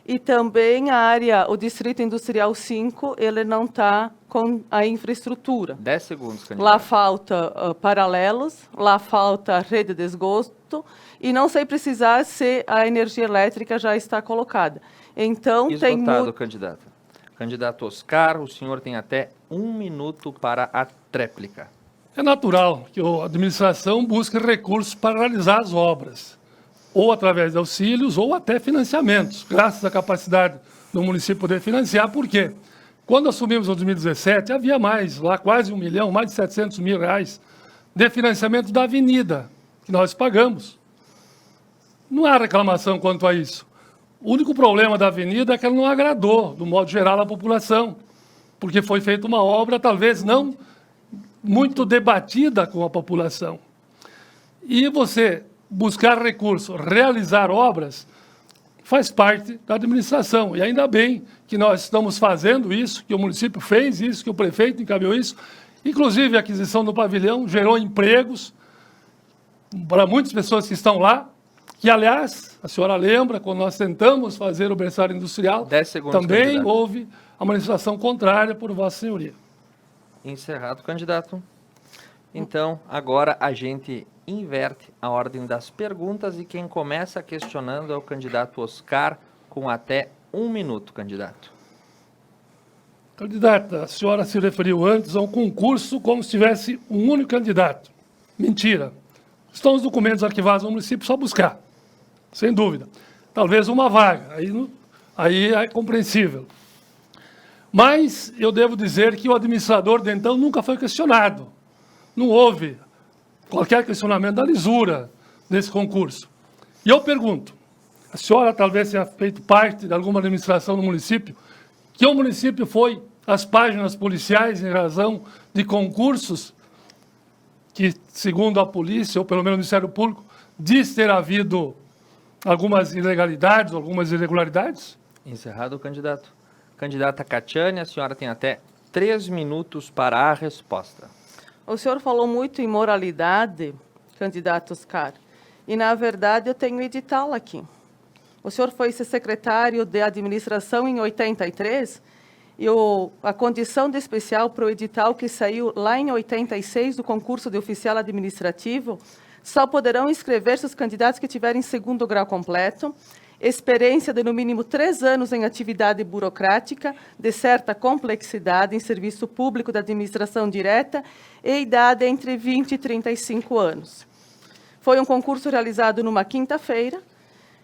e também a área, o Distrito Industrial 5, ele não está com a infraestrutura. 10 segundos, candidata. Lá falta paralelos, lá falta rede de esgoto, e não sei precisar se a energia elétrica já está colocada. Então, tem Esgotado, candidata. Candidato Oscar, o senhor tem até 1 minuto para a tréplica. É natural que a administração busque recursos para realizar as obras, ou através de auxílios, ou até financiamentos, graças à capacidade do município poder financiar. Por quê? Quando assumimos em 2017, havia lá quase 1 milhão, mais de 700 mil reais de financiamento da avenida, que nós pagamos. Não há reclamação quanto a isso. O único problema da avenida é que ela não agradou, do modo geral, a população, porque foi feita uma obra, talvez não muito debatida com a população. E você buscar recursos, realizar obras, faz parte da administração. E ainda bem que nós estamos fazendo isso, que o município fez isso, que o prefeito encaminhou isso. Inclusive, a aquisição do pavilhão gerou empregos para muitas pessoas que estão lá, que, aliás, a senhora lembra, quando nós tentamos fazer o berçário industrial, 10 segundos, também candidato. houve a manifestação contrária por Vossa Senhoria. Encerrado, candidato. Então, agora a gente inverte a ordem das perguntas e quem começa questionando é o candidato Oscar, com até 1 minuto, candidato. Candidata, a senhora se referiu antes a um concurso como se tivesse um único candidato. Mentira. Estão os documentos arquivados no município, só buscar. Sem dúvida. Talvez uma vaga, aí é compreensível. Mas eu devo dizer que o administrador de então nunca foi questionado. Não houve qualquer questionamento da lisura desse concurso. E eu pergunto, a senhora talvez tenha feito parte de alguma administração no município, que o município foi às páginas policiais em razão de concursos que, segundo a polícia, ou pelo menos o Ministério Público, diz ter havido algumas ilegalidades, algumas irregularidades? Encerrado, candidato. Candidata Catiane, a senhora tem até 3 minutos para a resposta. O senhor falou muito em moralidade, candidato Oscar, e, na verdade, eu tenho edital aqui. O senhor foi secretário de administração em 83, e a condição de especial para o edital que saiu lá em 86 do concurso de oficial administrativo, só poderão inscrever-se os candidatos que tiverem 2º grau completo, experiência de no mínimo 3 anos em atividade burocrática de certa complexidade em serviço público da administração direta e idade entre 20 e 35 anos. Foi um concurso realizado numa quinta-feira,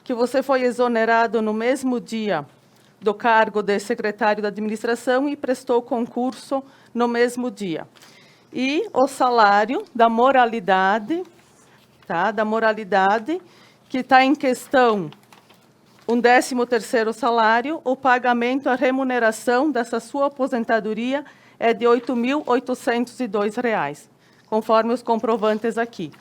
que você foi exonerado no mesmo dia do cargo de secretário da administração e prestou concurso no mesmo dia. E o salário da moralidade, que está em questão um 13º salário, o pagamento, a remuneração dessa sua aposentadoria é de R$ 8.802, conforme os comprovantes aqui.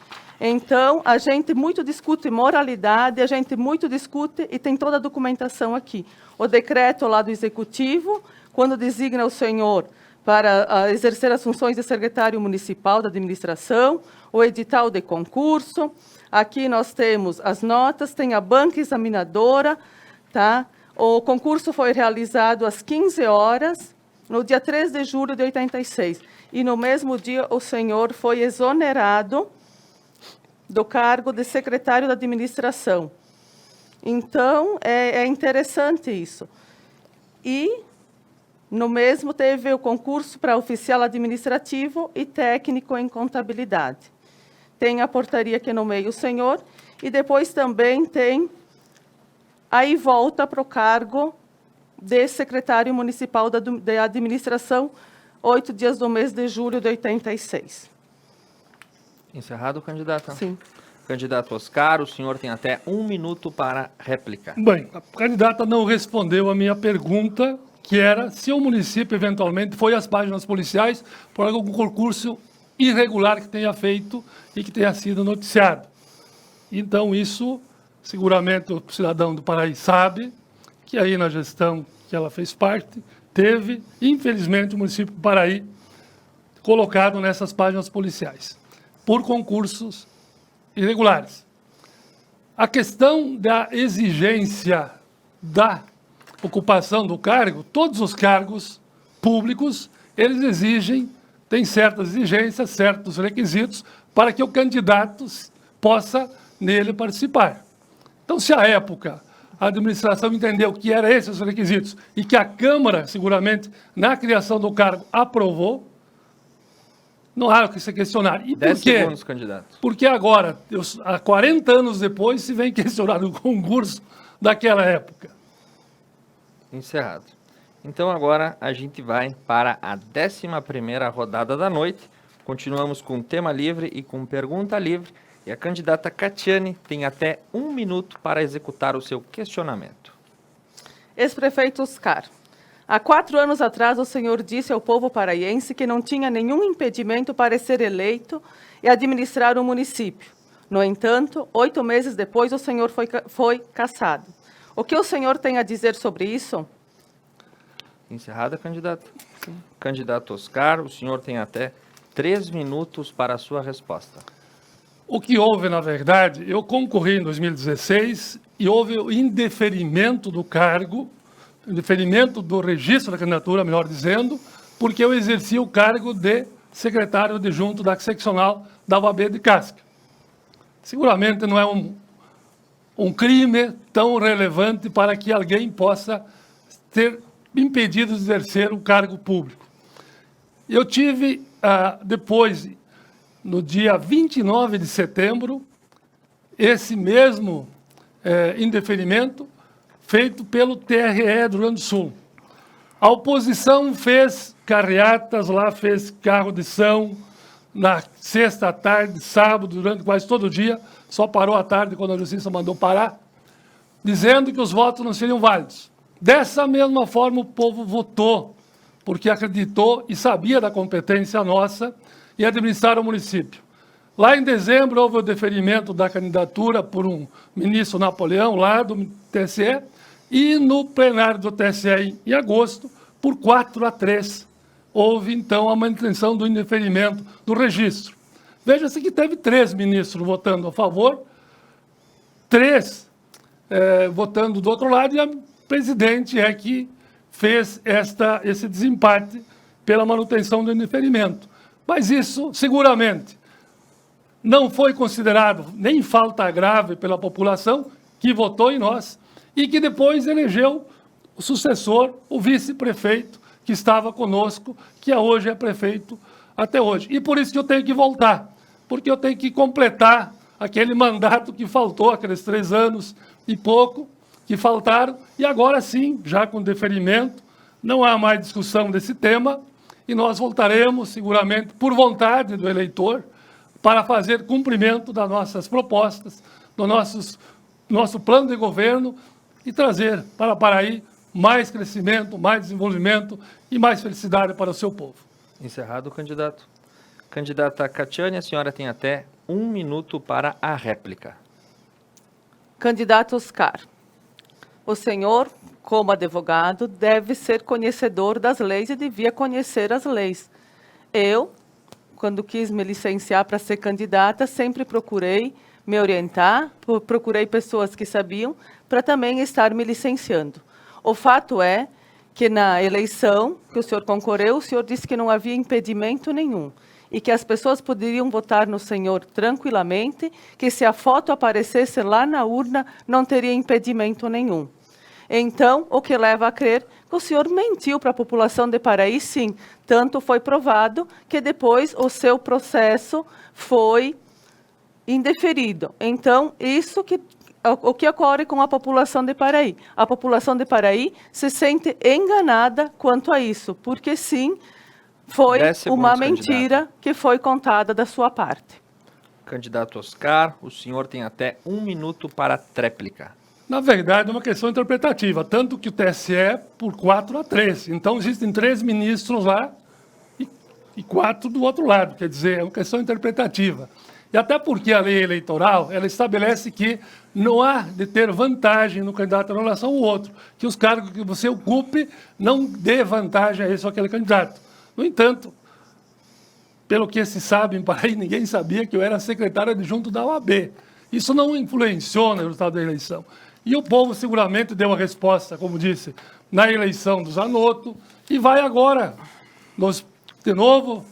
Então, a gente muito discute moralidade, a gente muito discute e tem toda a documentação aqui. O decreto lá do Executivo, quando designa o senhor para exercer as funções de secretário municipal da administração, o edital de concurso. Aqui nós temos as notas, tem a banca examinadora, tá? O concurso foi realizado às 15 horas, no dia 3 de julho de 86. E no mesmo dia o senhor foi exonerado do cargo de secretário da administração. Então, é interessante isso. E, no mesmo, teve o concurso para oficial administrativo e técnico em contabilidade. tem a portaria que nomeia o senhor, e depois também tem, aí volta para o cargo de secretário municipal da administração, 8 dias do mês de julho de 86. Encerrado, candidata? Sim. Candidato Oscar, o senhor tem até 1 minuto para réplica. Bem, a candidata não respondeu a minha pergunta, que era se o município eventualmente foi às páginas policiais por algum concurso irregular que tenha feito e que tenha sido noticiado. Então, isso, seguramente, o cidadão do Paraí sabe que aí na gestão que ela fez parte, teve, infelizmente, o município do Paraí colocado nessas páginas policiais, por concursos irregulares. A questão da exigência da ocupação do cargo, todos os cargos públicos, eles exigem, têm certas exigências, certos requisitos, para que o candidato possa nele participar. Então, se à época a administração entendeu que eram esses os requisitos e que a Câmara, seguramente, na criação do cargo, aprovou, não há o que se questionar. E 10 por quê? segundos, candidato. Porque agora, há 40 anos depois, se vem questionar o concurso daquela época. Encerrado. Então agora a gente vai para a 11ª rodada da noite. Continuamos com tema livre e com pergunta livre. E a candidata Catiane tem até 1 minuto para executar o seu questionamento. Ex-prefeito Oscar, há 4 anos atrás o senhor disse ao povo paraiense que não tinha nenhum impedimento para ser eleito e administrar o município. No entanto, 8 meses depois o senhor foi cassado. O que o senhor tem a dizer sobre isso? Encerrada, candidata. Candidato Oscar, o senhor tem até 3 minutos para a sua resposta. O que houve, na verdade, eu concorri em 2016 e houve o indeferimento do cargo, indeferimento do registro da candidatura, melhor dizendo, porque eu exerci o cargo de secretário adjunto da seccional da UAB de Casca. Seguramente não é um crime tão relevante para que alguém possa ter impedido de exercer o cargo público. Eu tive, depois, no dia 29 de setembro, esse mesmo indeferimento feito pelo TRE do Rio Grande do Sul. A oposição fez carreatas lá, fez carro de som, na sexta tarde, sábado, durante quase todo o dia, só parou à tarde quando a Justiça mandou parar, dizendo que os votos não seriam válidos. Dessa mesma forma, o povo votou, porque acreditou e sabia da competência nossa em administrar o município. Lá em dezembro, houve o deferimento da candidatura por um ministro Napoleão, lá do TSE, e no plenário do TSE, em agosto, por 4-3, houve, então, a manutenção do indeferimento do registro. Veja-se que teve 3 ministros votando a favor, 3 votando do outro lado, e a presidente é que fez esse desempate pela manutenção do indeferimento. Mas isso, seguramente, não foi considerado nem falta grave pela população, que votou em nós, e que depois elegeu o sucessor, o vice-prefeito, que estava conosco, que hoje é prefeito até hoje. E por isso que eu tenho que voltar, porque eu tenho que completar aquele mandato que faltou, aqueles 3 anos e pouco que faltaram, e agora sim, já com deferimento, não há mais discussão desse tema, e nós voltaremos, seguramente, por vontade do eleitor, para fazer cumprimento das nossas propostas, do nosso plano de governo, e trazer para Paraí mais crescimento, mais desenvolvimento e mais felicidade para o seu povo. Encerrado, candidato. Candidata Catiane, a senhora tem até 1 minuto para a réplica. Candidato Oscar, o senhor, como advogado, deve ser conhecedor das leis e devia conhecer as leis. Eu, quando quis me licenciar para ser candidata, sempre procurei me orientar, procurei pessoas que sabiam, para também estar me licenciando. O fato é que na eleição que o senhor concorreu, o senhor disse que não havia impedimento nenhum e que as pessoas poderiam votar no senhor tranquilamente, que se a foto aparecesse lá na urna, não teria impedimento nenhum. Então, o que leva a crer que o senhor mentiu para a população de Paraí, sim. Tanto foi provado que depois o seu processo foi indeferido. Então, isso que o que ocorre com a população de Paraí. A população de Paraí se sente enganada quanto a isso, porque sim, foi 10 segundos, uma mentira que foi contada da sua parte. Candidato Oscar, o senhor tem até 1 minuto para a tréplica. Na verdade, é uma questão interpretativa, tanto que o TSE é por 4-3. Então, existem 3 ministros lá e 4 do outro lado. Quer dizer, é uma questão interpretativa. E até porque a lei eleitoral, ela estabelece que não há de ter vantagem no candidato em relação ao outro, que os cargos que você ocupe não dê vantagem a esse ou aquele candidato. No entanto, pelo que se sabe em Paraí, ninguém sabia que eu era secretário adjunto da OAB. Isso não influenciou no resultado da eleição. E o povo seguramente deu a resposta, como disse, na eleição do Zanotto, e vai agora, de novo,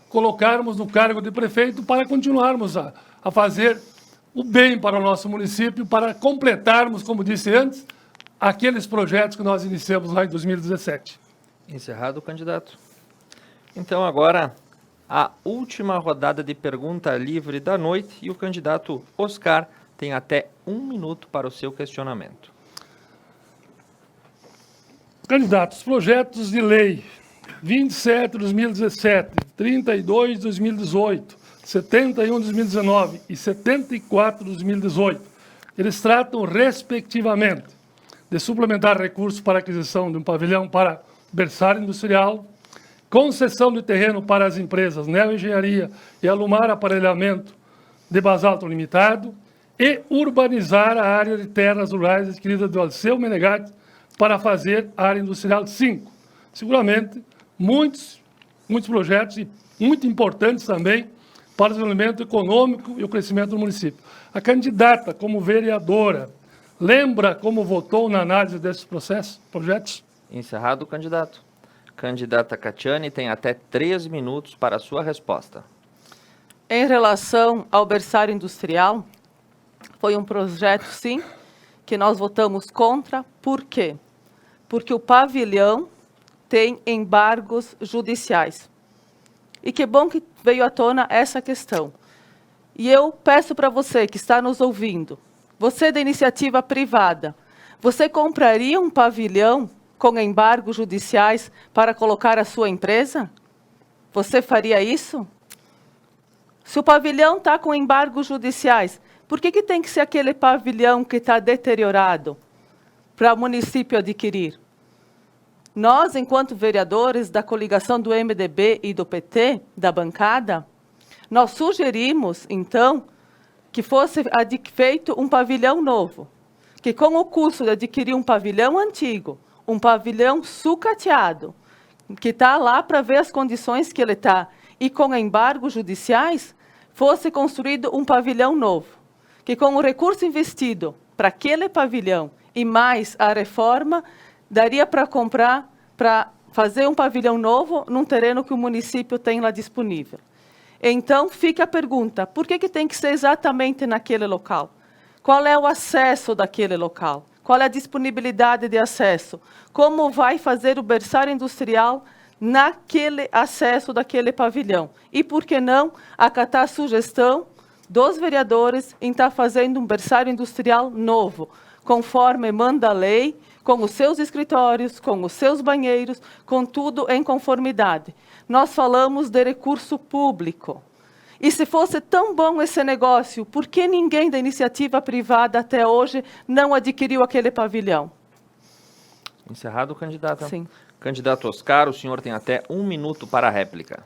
colocarmos no cargo de prefeito para continuarmos a fazer o bem para o nosso município, para completarmos, como disse antes, aqueles projetos que nós iniciamos lá em 2017. Encerrado, candidato. Então, agora, a última rodada de pergunta livre da noite e o candidato Oscar tem até 1 minuto para o seu questionamento. Candidatos, projetos de lei 27 de 2017, 32 de 2018, 71 de 2019 e 74 de 2018. Eles tratam, respectivamente, de suplementar recursos para aquisição de um pavilhão para berçário industrial, concessão de terreno para as empresas Neoengenharia e Alumar Aparelhamento de Basalto Limitado e urbanizar a área de terras rurais adquirida do Alceu Menegatti para fazer área industrial 5. Seguramente, muitos projetos e muito importantes também para o desenvolvimento econômico e o crescimento do município. A candidata, como vereadora, lembra como votou na análise desses projetos? Encerrado, candidato. Candidata Catiane tem até 3 minutos para a sua resposta. Em relação ao berçário industrial, foi um projeto, sim, que nós votamos contra. Por quê? Porque o pavilhão tem embargos judiciais. E que bom que veio à tona essa questão. E eu peço para você que está nos ouvindo, você da iniciativa privada, você compraria um pavilhão com embargos judiciais para colocar a sua empresa? Você faria isso? Se o pavilhão está com embargos judiciais, por que tem que ser aquele pavilhão que está deteriorado para o município adquirir? Nós, enquanto vereadores da coligação do MDB e do PT, da bancada, nós sugerimos, então, que fosse feito um pavilhão novo, que com o custo de adquirir um pavilhão antigo, um pavilhão sucateado, que está lá para ver as condições que ele está, e com embargos judiciais, fosse construído um pavilhão novo, que com o recurso investido para aquele pavilhão e mais a reforma, daria para comprar, para fazer um pavilhão novo num terreno que o município tem lá disponível. Então, fica a pergunta, por que tem que ser exatamente naquele local? Qual é o acesso daquele local? Qual é a disponibilidade de acesso? Como vai fazer o berçário industrial naquele acesso daquele pavilhão? E por que não acatar a sugestão dos vereadores em estar fazendo um berçário industrial novo, conforme manda a lei, com os seus escritórios, com os seus banheiros, com tudo em conformidade. Nós falamos de recurso público. E se fosse tão bom esse negócio, por que ninguém da iniciativa privada até hoje não adquiriu aquele pavilhão? Encerrado, candidata. Sim. Candidato Oscar, o senhor tem até 1 minuto para a réplica.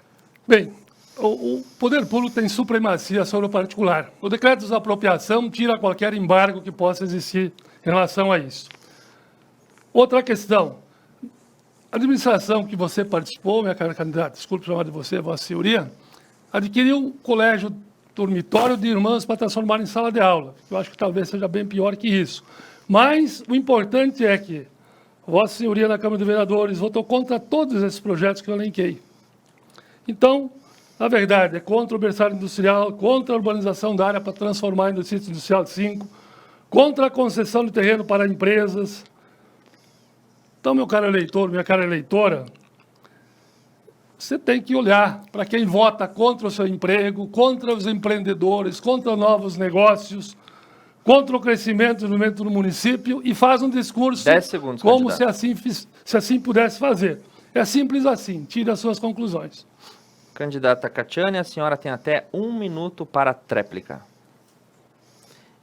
Bem, o poder público tem supremacia sobre o particular. O decreto de desapropriação tira qualquer embargo que possa existir em relação a isso. Outra questão. A administração que você participou, minha cara candidata, desculpe chamar de você, Vossa Senhoria, adquiriu um colégio dormitório de irmãs para transformar em sala de aula. Eu acho que talvez seja bem pior que isso. Mas o importante é que Vossa Senhoria na Câmara de Vereadores votou contra todos esses projetos que eu elenquei. Então, na verdade, é contra o berçário industrial, contra a urbanização da área para transformar em Distrito Industrial 5, contra a concessão de terreno para empresas. Então, meu caro eleitor, minha cara eleitora, você tem que olhar para quem vota contra o seu emprego, contra os empreendedores, contra novos negócios, contra o crescimento do município e faz um discurso 10 segundos, como candidato. se assim pudesse fazer. É simples assim, tire as suas conclusões. Candidata Catiane, a senhora tem até 1 minuto para a tréplica.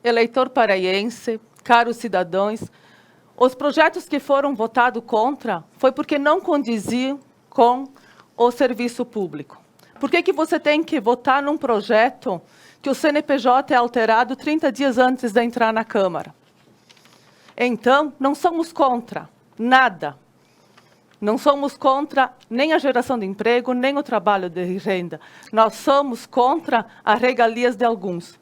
Eleitor paraiense, caros cidadãos, os projetos que foram votados contra foi porque não condiziam com o serviço público. Por que você tem que votar num projeto que o CNPJ é alterado 30 dias antes de entrar na Câmara? Então, não somos contra nada. Não somos contra nem a geração de emprego, nem o trabalho de renda. Nós somos contra as regalias de alguns.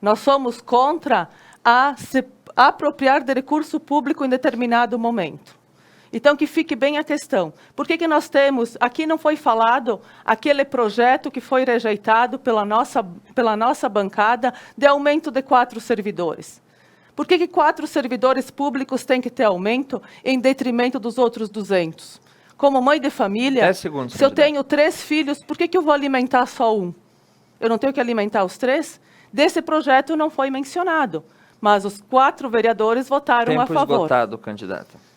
Nós somos contra a se apropriar de recurso público em determinado momento. Então, que fique bem a questão. Por que nós temos, aqui não foi falado, aquele projeto que foi rejeitado pela nossa bancada de aumento de 4 servidores? Por que 4 servidores públicos têm que ter aumento em detrimento dos outros 200? Como mãe de família, 10 segundos, se eu candidato. tenho 3 filhos, por que eu vou alimentar só um? Eu não tenho que alimentar os 3? Desse projeto não foi mencionado, mas os 4 vereadores votaram a Tempo favor. esgotado, candidata.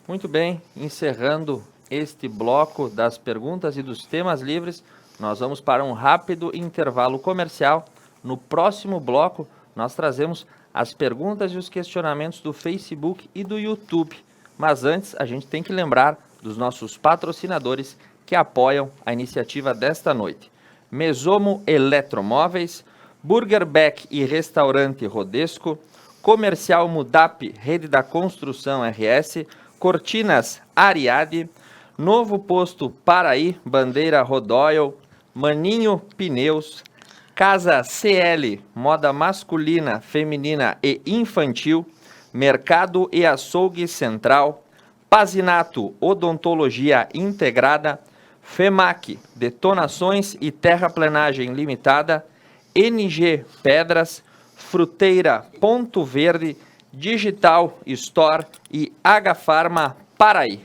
Muito bem, encerrando este bloco das perguntas e dos temas livres, nós vamos para um rápido intervalo comercial. No próximo bloco, nós trazemos as perguntas e os questionamentos do Facebook e do YouTube. Mas antes, a gente tem que lembrar dos nossos patrocinadores que apoiam a iniciativa desta noite. Mesomo Eletromóveis, Burger Beck e Restaurante Rodesco, Comercial Mudap, Rede da Construção RS, Cortinas Ariade, Novo Posto Paraí, Bandeira Rodoyle, Maninho Pneus, Casa CL, moda masculina, feminina e infantil, Mercado e Açougue Central, Pazinato Odontologia Integrada, FEMAC, Detonações e Terraplenagem Limitada, NG Pedras, Fruteira Ponto Verde, Digital Store e H-Pharma Paraí.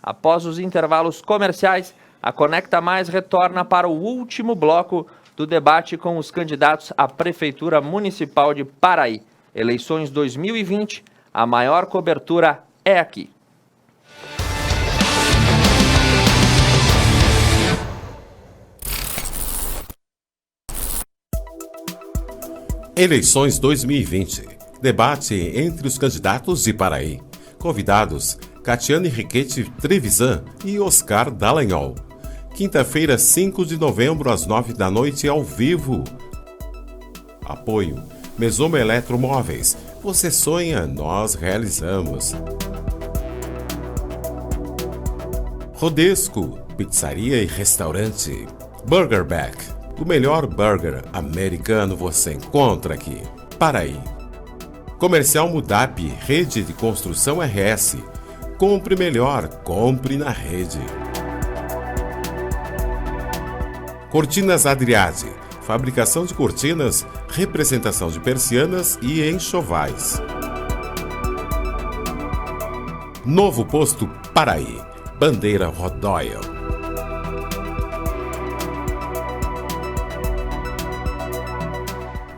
Após os intervalos comerciais, a Conecta Mais retorna para o último bloco do debate com os candidatos à Prefeitura Municipal de Paraí. Eleições 2020, a maior cobertura é aqui. Eleições 2020. Debate entre os candidatos de Paraí. Convidados: Catiane Riquete Trevisan e Oscar Dallagnol. Quinta-feira, 5 de novembro, às 9 da noite, ao vivo. Apoio: Mesomo Eletromóveis. Você sonha, nós realizamos. Rodesco, pizzaria e restaurante. Burger Beck. O melhor burger americano você encontra aqui. Paraí. Comercial Mudap, Rede de Construção RS. Compre melhor, compre na rede. Cortinas Adriade, fabricação de cortinas, representação de persianas e enxovais. Novo Posto Paraí, Bandeira Rodoyle.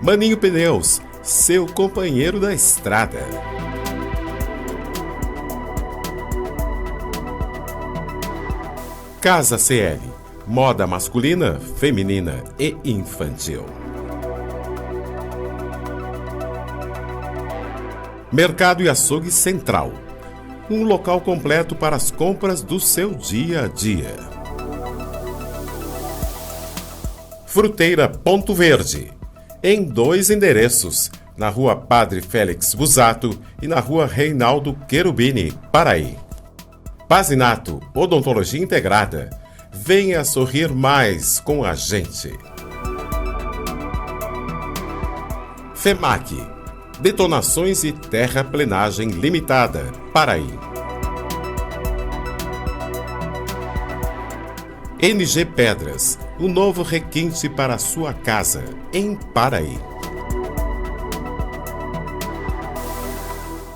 Maninho Pneus, seu companheiro da estrada. Casa CL, moda masculina, feminina e infantil. Mercado e Açougue Central, um local completo para as compras do seu dia a dia. Fruteira Ponto Verde, em 2 endereços, na Rua Padre Félix Busato e na Rua Reinaldo Cherubini, Paraí. Pazinato Odontologia Integrada. Venha sorrir mais com a gente. FEMAC, Detonações e Terraplenagem Limitada, Paraí. NG Pedras, o novo requinte para a sua casa, em Paraí.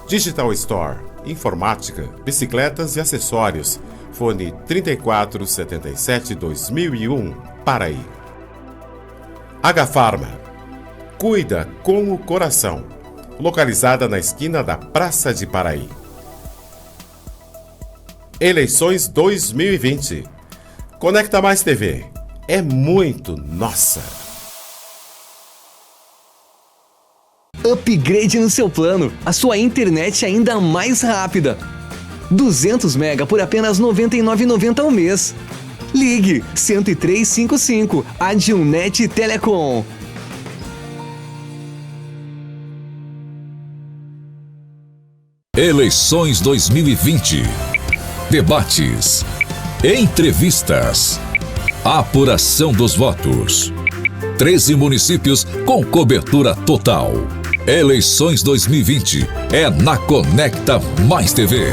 Digital Store, informática, bicicletas e acessórios. Fone 3477-2001, Paraí. H-Farma. Cuida com o coração. Localizada na esquina da Praça de Paraí. Eleições 2020. Conecta Mais TV. É muito nossa. Upgrade no seu plano. A sua internet ainda mais rápida. 200 mega por apenas R$ 99,90 ao mês. Ligue 10355. Adilnet Telecom. Eleições 2020. Debates. Entrevistas. Apuração dos votos. 13 municípios com cobertura total. Eleições 2020 é na Conecta Mais TV.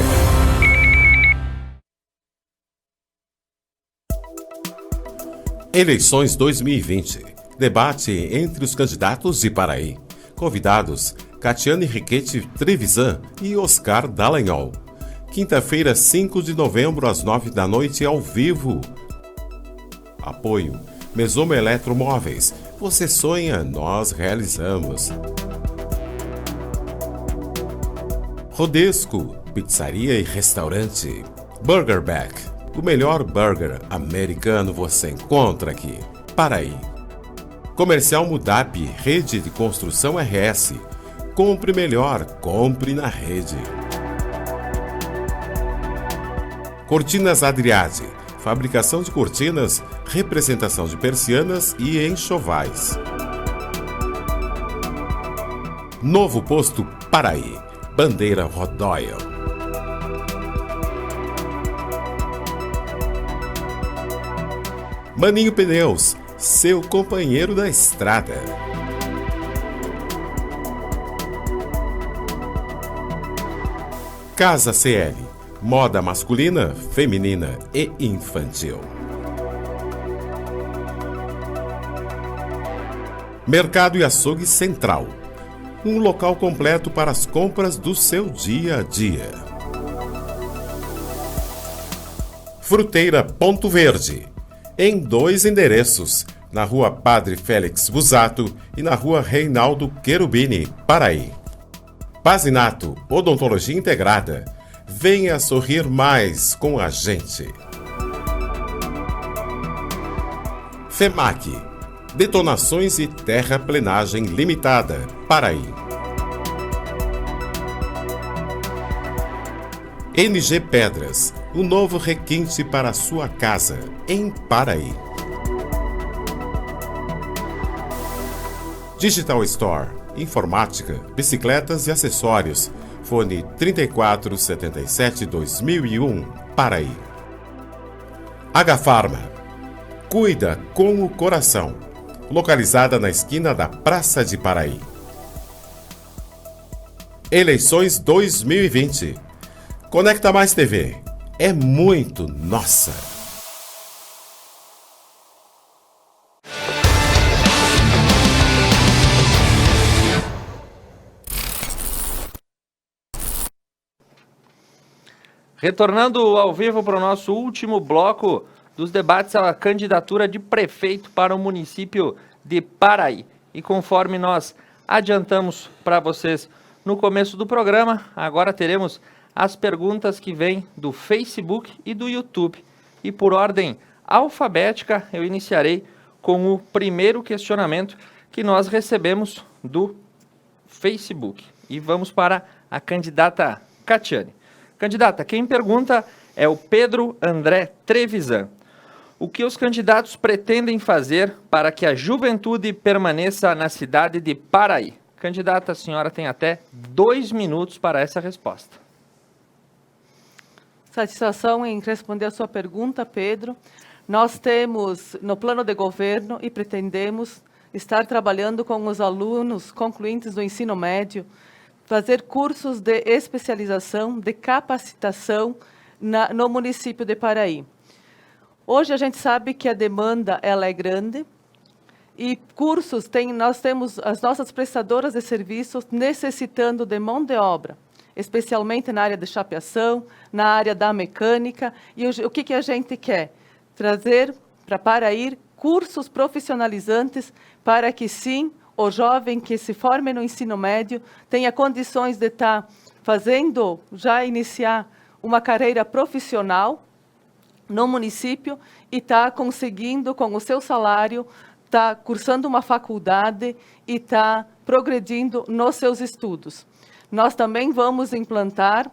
Eleições 2020. Debate entre os candidatos de Paraí. Convidados: Catiane Riquete Trevisan e Oscar Dallagnol. Quinta-feira, 5 de novembro, às 9 da noite, ao vivo. Apoio: Mesomo Eletromóveis. Você sonha, nós realizamos. Rodesco, pizzaria e restaurante. Burger Back. O melhor burger americano você encontra aqui. Paraí. Comercial Mudap, rede de construção RS. Compre melhor, compre na rede. Cortinas Adriade. Fabricação de cortinas, representação de persianas e enxovais. Novo Posto Paraí. Bandeira Rodóia. Maninho Pneus, seu companheiro da estrada. Casa CL, moda masculina, feminina e infantil. Mercado e Açougue Central, um local completo para as compras do seu dia a dia. Fruteira Ponto Verde, em 2 endereços, na Rua Padre Félix Busato e na Rua Reinaldo Cherubini, Paraí. Pazinato, odontologia integrada. Venha sorrir mais com a gente. FEMAC, detonações e terraplenagem limitada, Paraí. NG Pedras, um novo requinte para a sua casa, em Paraí. Digital Store, informática, bicicletas e acessórios. Fone 3477-2001, Paraí. H-Farma. Cuida com o coração. Localizada na esquina da Praça de Paraí. Eleições 2020. Conecta Mais TV. É muito nossa. Retornando ao vivo para o nosso último bloco dos debates à candidatura de prefeito para o município de Paraí. E conforme nós adiantamos para vocês no começo do programa, agora teremos as perguntas que vêm do Facebook e do YouTube. E por ordem alfabética, eu iniciarei com o primeiro questionamento que nós recebemos do Facebook. E vamos para a candidata Catiane. Candidata, quem pergunta é o Pedro André Trevisan. O que os candidatos pretendem fazer para que a juventude permaneça na cidade de Paraí? Candidata, a senhora tem até 2 minutos para essa resposta. Satisfação em responder a sua pergunta, Pedro. Nós temos no plano de governo e pretendemos estar trabalhando com os alunos concluintes do ensino médio, fazer cursos de especialização, de capacitação no município de Paraí. Hoje a gente sabe que a demanda ela é grande e cursos, nós temos as nossas prestadoras de serviços necessitando de mão de obra. especialmente na área de chapeação, na área da mecânica. E o que a gente quer? Trazer para Paraí cursos profissionalizantes para que, sim, o jovem que se forme no ensino médio tenha condições de estar fazendo, já iniciar uma carreira profissional no município e está conseguindo, com o seu salário, está cursando uma faculdade e está progredindo nos seus estudos. Nós também vamos implantar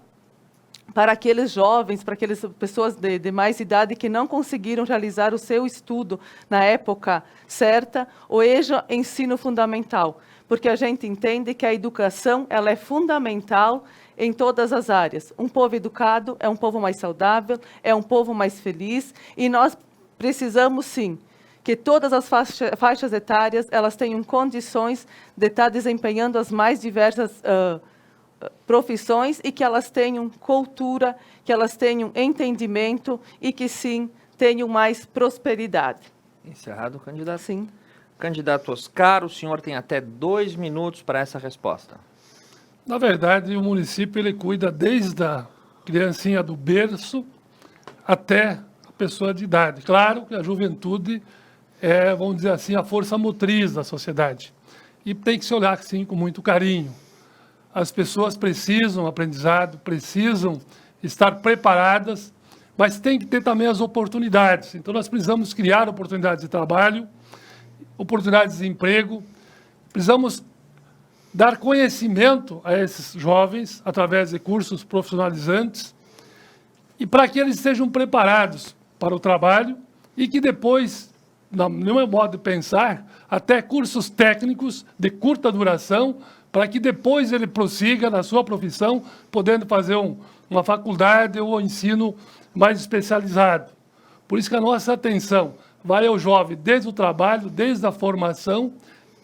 para aqueles jovens, para aquelas pessoas de mais idade que não conseguiram realizar o seu estudo na época certa, o EJA Ensino Fundamental, porque a gente entende que a educação ela é fundamental em todas as áreas. Um povo educado é um povo mais saudável, é um povo mais feliz, e nós precisamos, sim, que todas as faixas etárias elas tenham condições de estar desempenhando as mais diversas profissões e que elas tenham cultura, que elas tenham entendimento e que, sim, tenham mais prosperidade. Encerrado, candidato. Sim. Candidato Oscar, o senhor tem até 2 minutos para essa resposta. Na verdade, o município ele cuida desde a criancinha do berço até a pessoa de idade. Claro que a juventude é, vamos dizer assim, a força motriz da sociedade. E tem que se olhar, sim, com muito carinho. As pessoas precisam aprendizado, precisam estar preparadas, mas tem que ter também as oportunidades. Então, nós precisamos criar oportunidades de trabalho, oportunidades de emprego, precisamos dar conhecimento a esses jovens através de cursos profissionalizantes e para que eles estejam preparados para o trabalho e que depois, no meu modo de pensar, até cursos técnicos de curta duração, para que depois ele prossiga na sua profissão, podendo fazer uma faculdade ou ensino mais especializado. Por isso que a nossa atenção vai ao jovem desde o trabalho, desde a formação,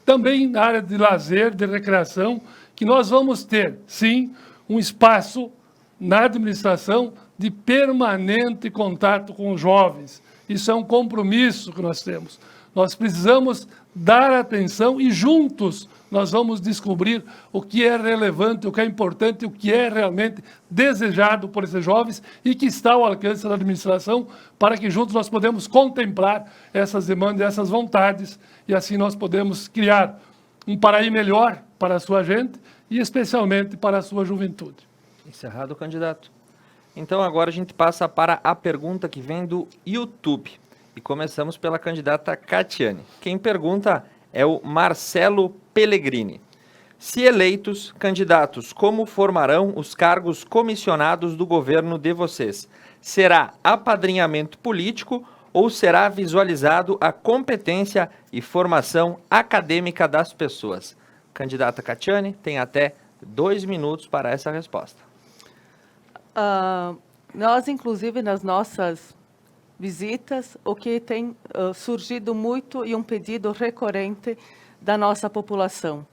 também na área de lazer, de recreação, que nós vamos ter, sim, um espaço na administração de permanente contato com os jovens. Isso é um compromisso que nós temos. Nós precisamos dar atenção e juntos nós vamos descobrir o que é relevante, o que é importante, o que é realmente desejado por esses jovens e que está ao alcance da administração, para que juntos nós podemos contemplar essas demandas, essas vontades, e assim nós podemos criar um Paraí melhor para a sua gente e especialmente para a sua juventude. Encerrado, candidato. Então agora a gente passa para a pergunta que vem do YouTube. E começamos pela candidata Catiane. Quem pergunta é o Marcelo Pellegrini. Se eleitos, candidatos, como formarão os cargos comissionados do governo de vocês? Será apadrinhamento político ou será visualizado a competência e formação acadêmica das pessoas? Candidata Catiane tem até 2 minutos para essa resposta. Nós, inclusive, nas nossas visitas, o que tem surgido muito e um pedido recorrente da nossa população,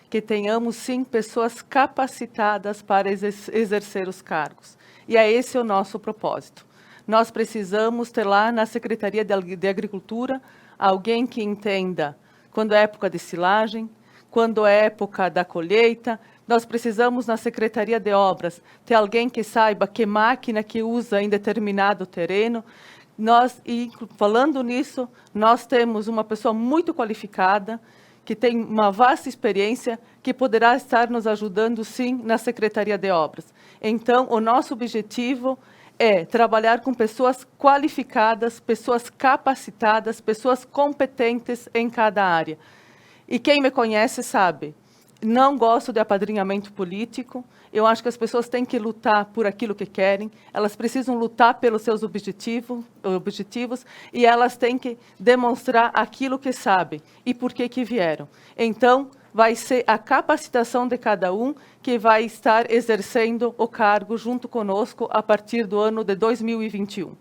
que tenhamos, sim, pessoas capacitadas para exercer os cargos. E é esse o nosso propósito. Nós precisamos ter lá na Secretaria de Agricultura alguém que entenda quando é época de silagem, quando é época da colheita. Nós precisamos, na Secretaria de Obras, ter alguém que saiba que máquina que usa em determinado terreno. E falando nisso, nós temos uma pessoa muito qualificada, que tem uma vasta experiência, que poderá estar nos ajudando, sim, na Secretaria de Obras. Então, o nosso objetivo é trabalhar com pessoas qualificadas, pessoas capacitadas, pessoas competentes em cada área. E quem me conhece sabe, não gosto de apadrinhamento político. Eu acho que as pessoas têm que lutar por aquilo que querem, elas precisam lutar pelos seus objetivos e elas têm que demonstrar aquilo que sabem e por que vieram. Então, vai ser a capacitação de cada um que vai estar exercendo o cargo junto conosco a partir do ano de 2021.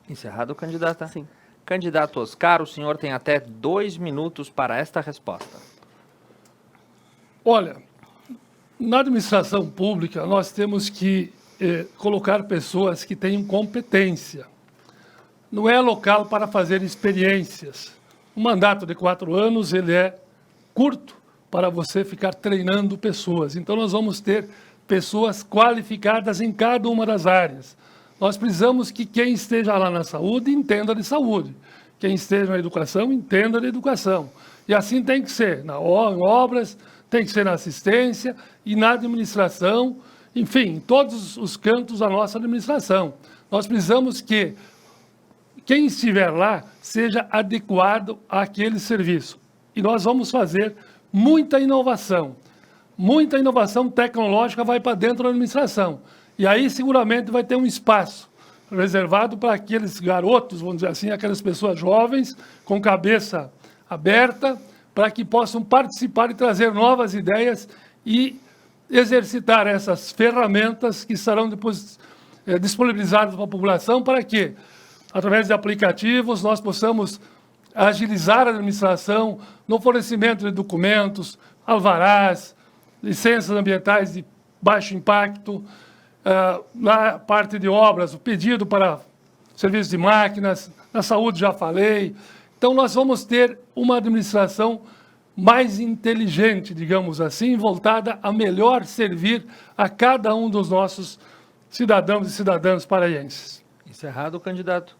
Encerrado, candidata? Sim. Candidato Oscar, o senhor tem até 2 minutos para esta resposta. Olha, na administração pública, nós temos que colocar pessoas que tenham competência. Não é local para fazer experiências. Um mandato de 4 anos, ele é curto para você ficar treinando pessoas. Então, nós vamos ter pessoas qualificadas em cada uma das áreas. Nós precisamos que quem esteja lá na saúde entenda de saúde, quem esteja na educação entenda de educação. E assim tem que ser, em obras, tem que ser na assistência e na administração, enfim, em todos os cantos da nossa administração. Nós precisamos que quem estiver lá seja adequado àquele serviço. E nós vamos fazer muita inovação tecnológica vai para dentro da administração. E aí, seguramente, vai ter um espaço reservado para aqueles garotos, vamos dizer assim, aquelas pessoas jovens, com cabeça aberta, para que possam participar e trazer novas ideias e exercitar essas ferramentas que serão depois disponibilizadas para a população, para que, através de aplicativos, nós possamos agilizar a administração no fornecimento de documentos, alvarás, licenças ambientais de baixo impacto, na parte de obras, o pedido para serviço de máquinas, na saúde já falei. Então, nós vamos ter uma administração mais inteligente, digamos assim, voltada a melhor servir a cada um dos nossos cidadãos e cidadãs paraenses. Encerrado, candidato.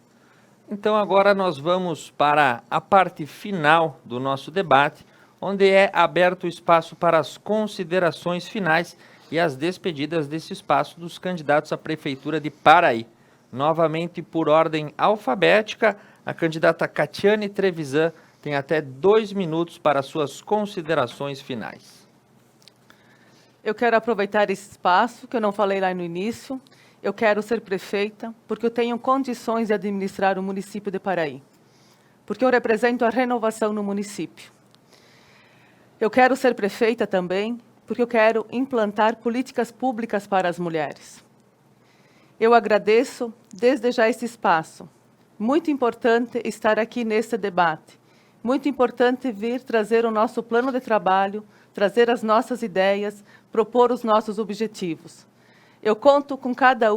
Então, agora nós vamos para a parte final do nosso debate, onde é aberto o espaço para as considerações finais e as despedidas desse espaço dos candidatos à Prefeitura de Paraí. Novamente, por ordem alfabética, a candidata Catiane Trevisan tem até 2 minutos para suas considerações finais. Eu quero aproveitar esse espaço, que eu não falei lá no início. Eu quero ser prefeita, porque eu tenho condições de administrar o município de Paraí. Porque eu represento a renovação no município. Eu quero ser prefeita também, porque eu quero implantar políticas públicas para as mulheres. Eu agradeço desde já esse espaço. Muito importante estar aqui nesse debate. Muito importante vir trazer o nosso plano de trabalho, trazer as nossas ideias, propor os nossos objetivos. Eu conto com cada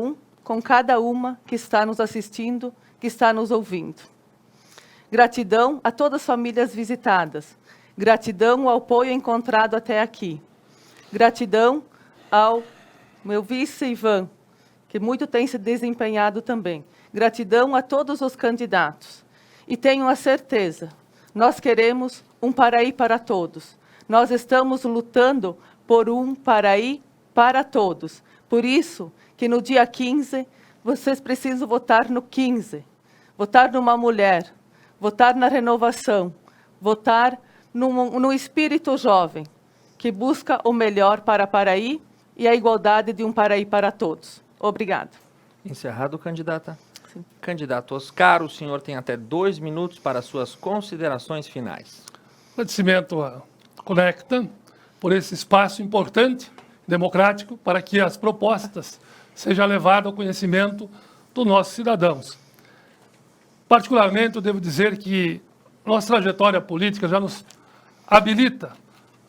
uma que está nos assistindo, que está nos ouvindo. Gratidão a todas as famílias visitadas. Gratidão ao apoio encontrado até aqui. Gratidão ao meu vice Ivan, que muito tem se desempenhado também. Gratidão a todos os candidatos. E tenho a certeza, nós queremos um Paraí para todos. Nós estamos lutando por um Paraí para todos. Por isso que no dia 15, vocês precisam votar no 15. Votar numa mulher, votar na renovação, votar no espírito jovem, que busca o melhor para Paraí e a igualdade de um Paraí para todos. Obrigada. Encerrado, candidata. Sim. Candidato Oscar, o senhor tem até 2 minutos para suas considerações finais. Agradecimento à Conecta por esse espaço importante, democrático, para que as propostas sejam levadas ao conhecimento dos nossos cidadãos. Particularmente, eu devo dizer que nossa trajetória política já nos habilita,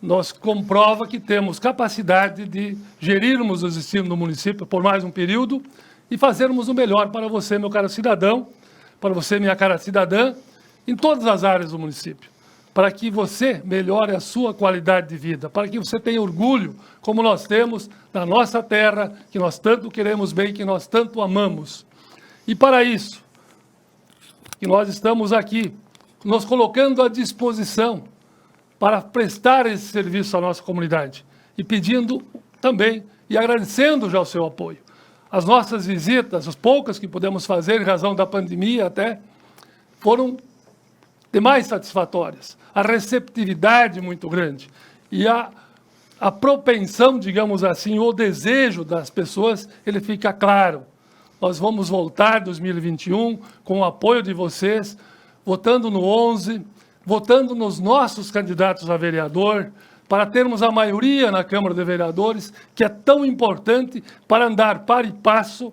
nos comprova que temos capacidade de gerirmos os destinos do município por mais um período e fazermos o melhor para você, meu caro cidadão, para você, minha cara cidadã, em todas as áreas do município, para que você melhore a sua qualidade de vida, para que você tenha orgulho, como nós temos, da nossa terra, que nós tanto queremos bem, que nós tanto amamos. E para isso, que nós estamos aqui, nos colocando à disposição para prestar esse serviço à nossa comunidade e pedindo também e agradecendo já o seu apoio. As nossas visitas, as poucas que pudemos fazer em razão da pandemia até, foram demais satisfatórias. A receptividade muito grande e a propensão, digamos assim, o desejo das pessoas, ele fica claro. Nós vamos voltar em 2021 com o apoio de vocês, votando no 11, votando nos nossos candidatos a vereador, para termos a maioria na Câmara de Vereadores, que é tão importante para andar par e passo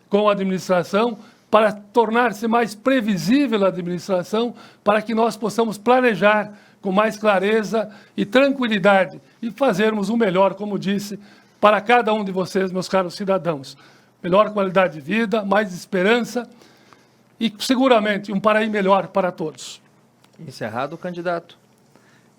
com a administração, para tornar-se mais previsível a administração, para que nós possamos planejar com mais clareza e tranquilidade e fazermos o melhor, como disse, para cada um de vocês, meus caros cidadãos. Melhor qualidade de vida, mais esperança e, seguramente, um Paraí melhor para todos. Encerrado, candidato.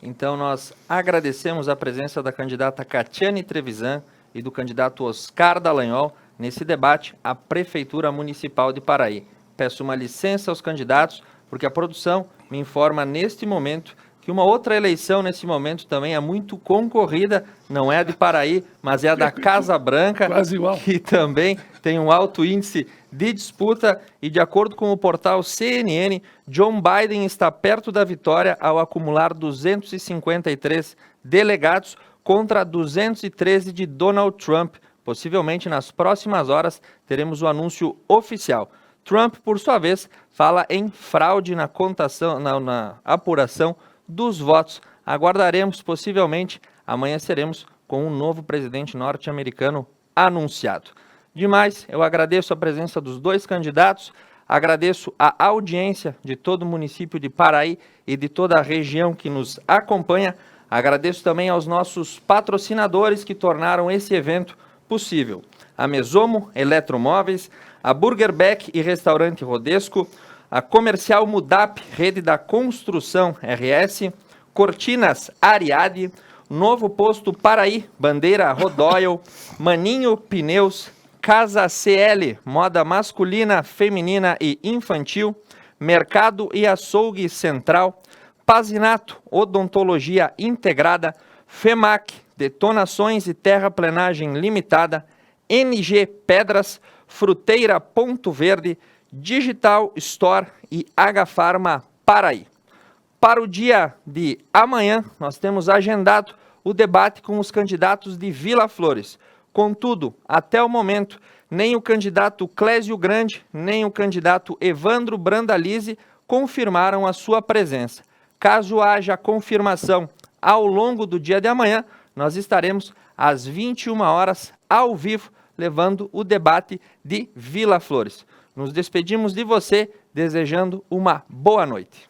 Então, nós agradecemos a presença da candidata Catiane Trevisan e do candidato Oscar Dallagnol nesse debate à Prefeitura Municipal de Paraí. Peço uma licença aos candidatos, porque a produção me informa neste momento que uma outra eleição nesse momento também é muito concorrida, não é a de Paraí, mas é a da Casa Branca, Quase igual. que também tem um alto índice de disputa e, de acordo com o portal CNN, John Biden está perto da vitória ao acumular 253 delegados contra 213 de Donald Trump. Possivelmente nas próximas horas teremos o anúncio oficial. Trump, por sua vez, fala em fraude na contação, na apuração dos votos. Aguardaremos, possivelmente, amanhã seremos com um novo presidente norte-americano anunciado. Demais, eu agradeço a presença dos dois candidatos, agradeço a audiência de todo o município de Paraí e de toda a região que nos acompanha. Agradeço também aos nossos patrocinadores que tornaram esse evento possível. A Mesomo Eletromóveis, a Burger Beck e Restaurante Rodesco, a Comercial Mudap, Rede da Construção RS, Cortinas Ariade, Novo Posto Paraí, Bandeira Rodoyle, Maninho Pneus, Casa CL, moda masculina, feminina e infantil, Mercado e Açougue Central, Pazinato, Odontologia Integrada, FEMAC, Detonações e Terraplenagem Limitada, NG Pedras, Fruteira Ponto Verde, Digital Store e H-Pharma Paraí. Para o dia de amanhã, nós temos agendado o debate com os candidatos de Vila Flores. Contudo, até o momento, nem o candidato Clésio Grande, nem o candidato Evandro Brandalize confirmaram a sua presença. Caso haja confirmação ao longo do dia de amanhã, nós estaremos às 21 horas ao vivo, levando o debate de Vila Flores. Nos despedimos de você, desejando uma boa noite.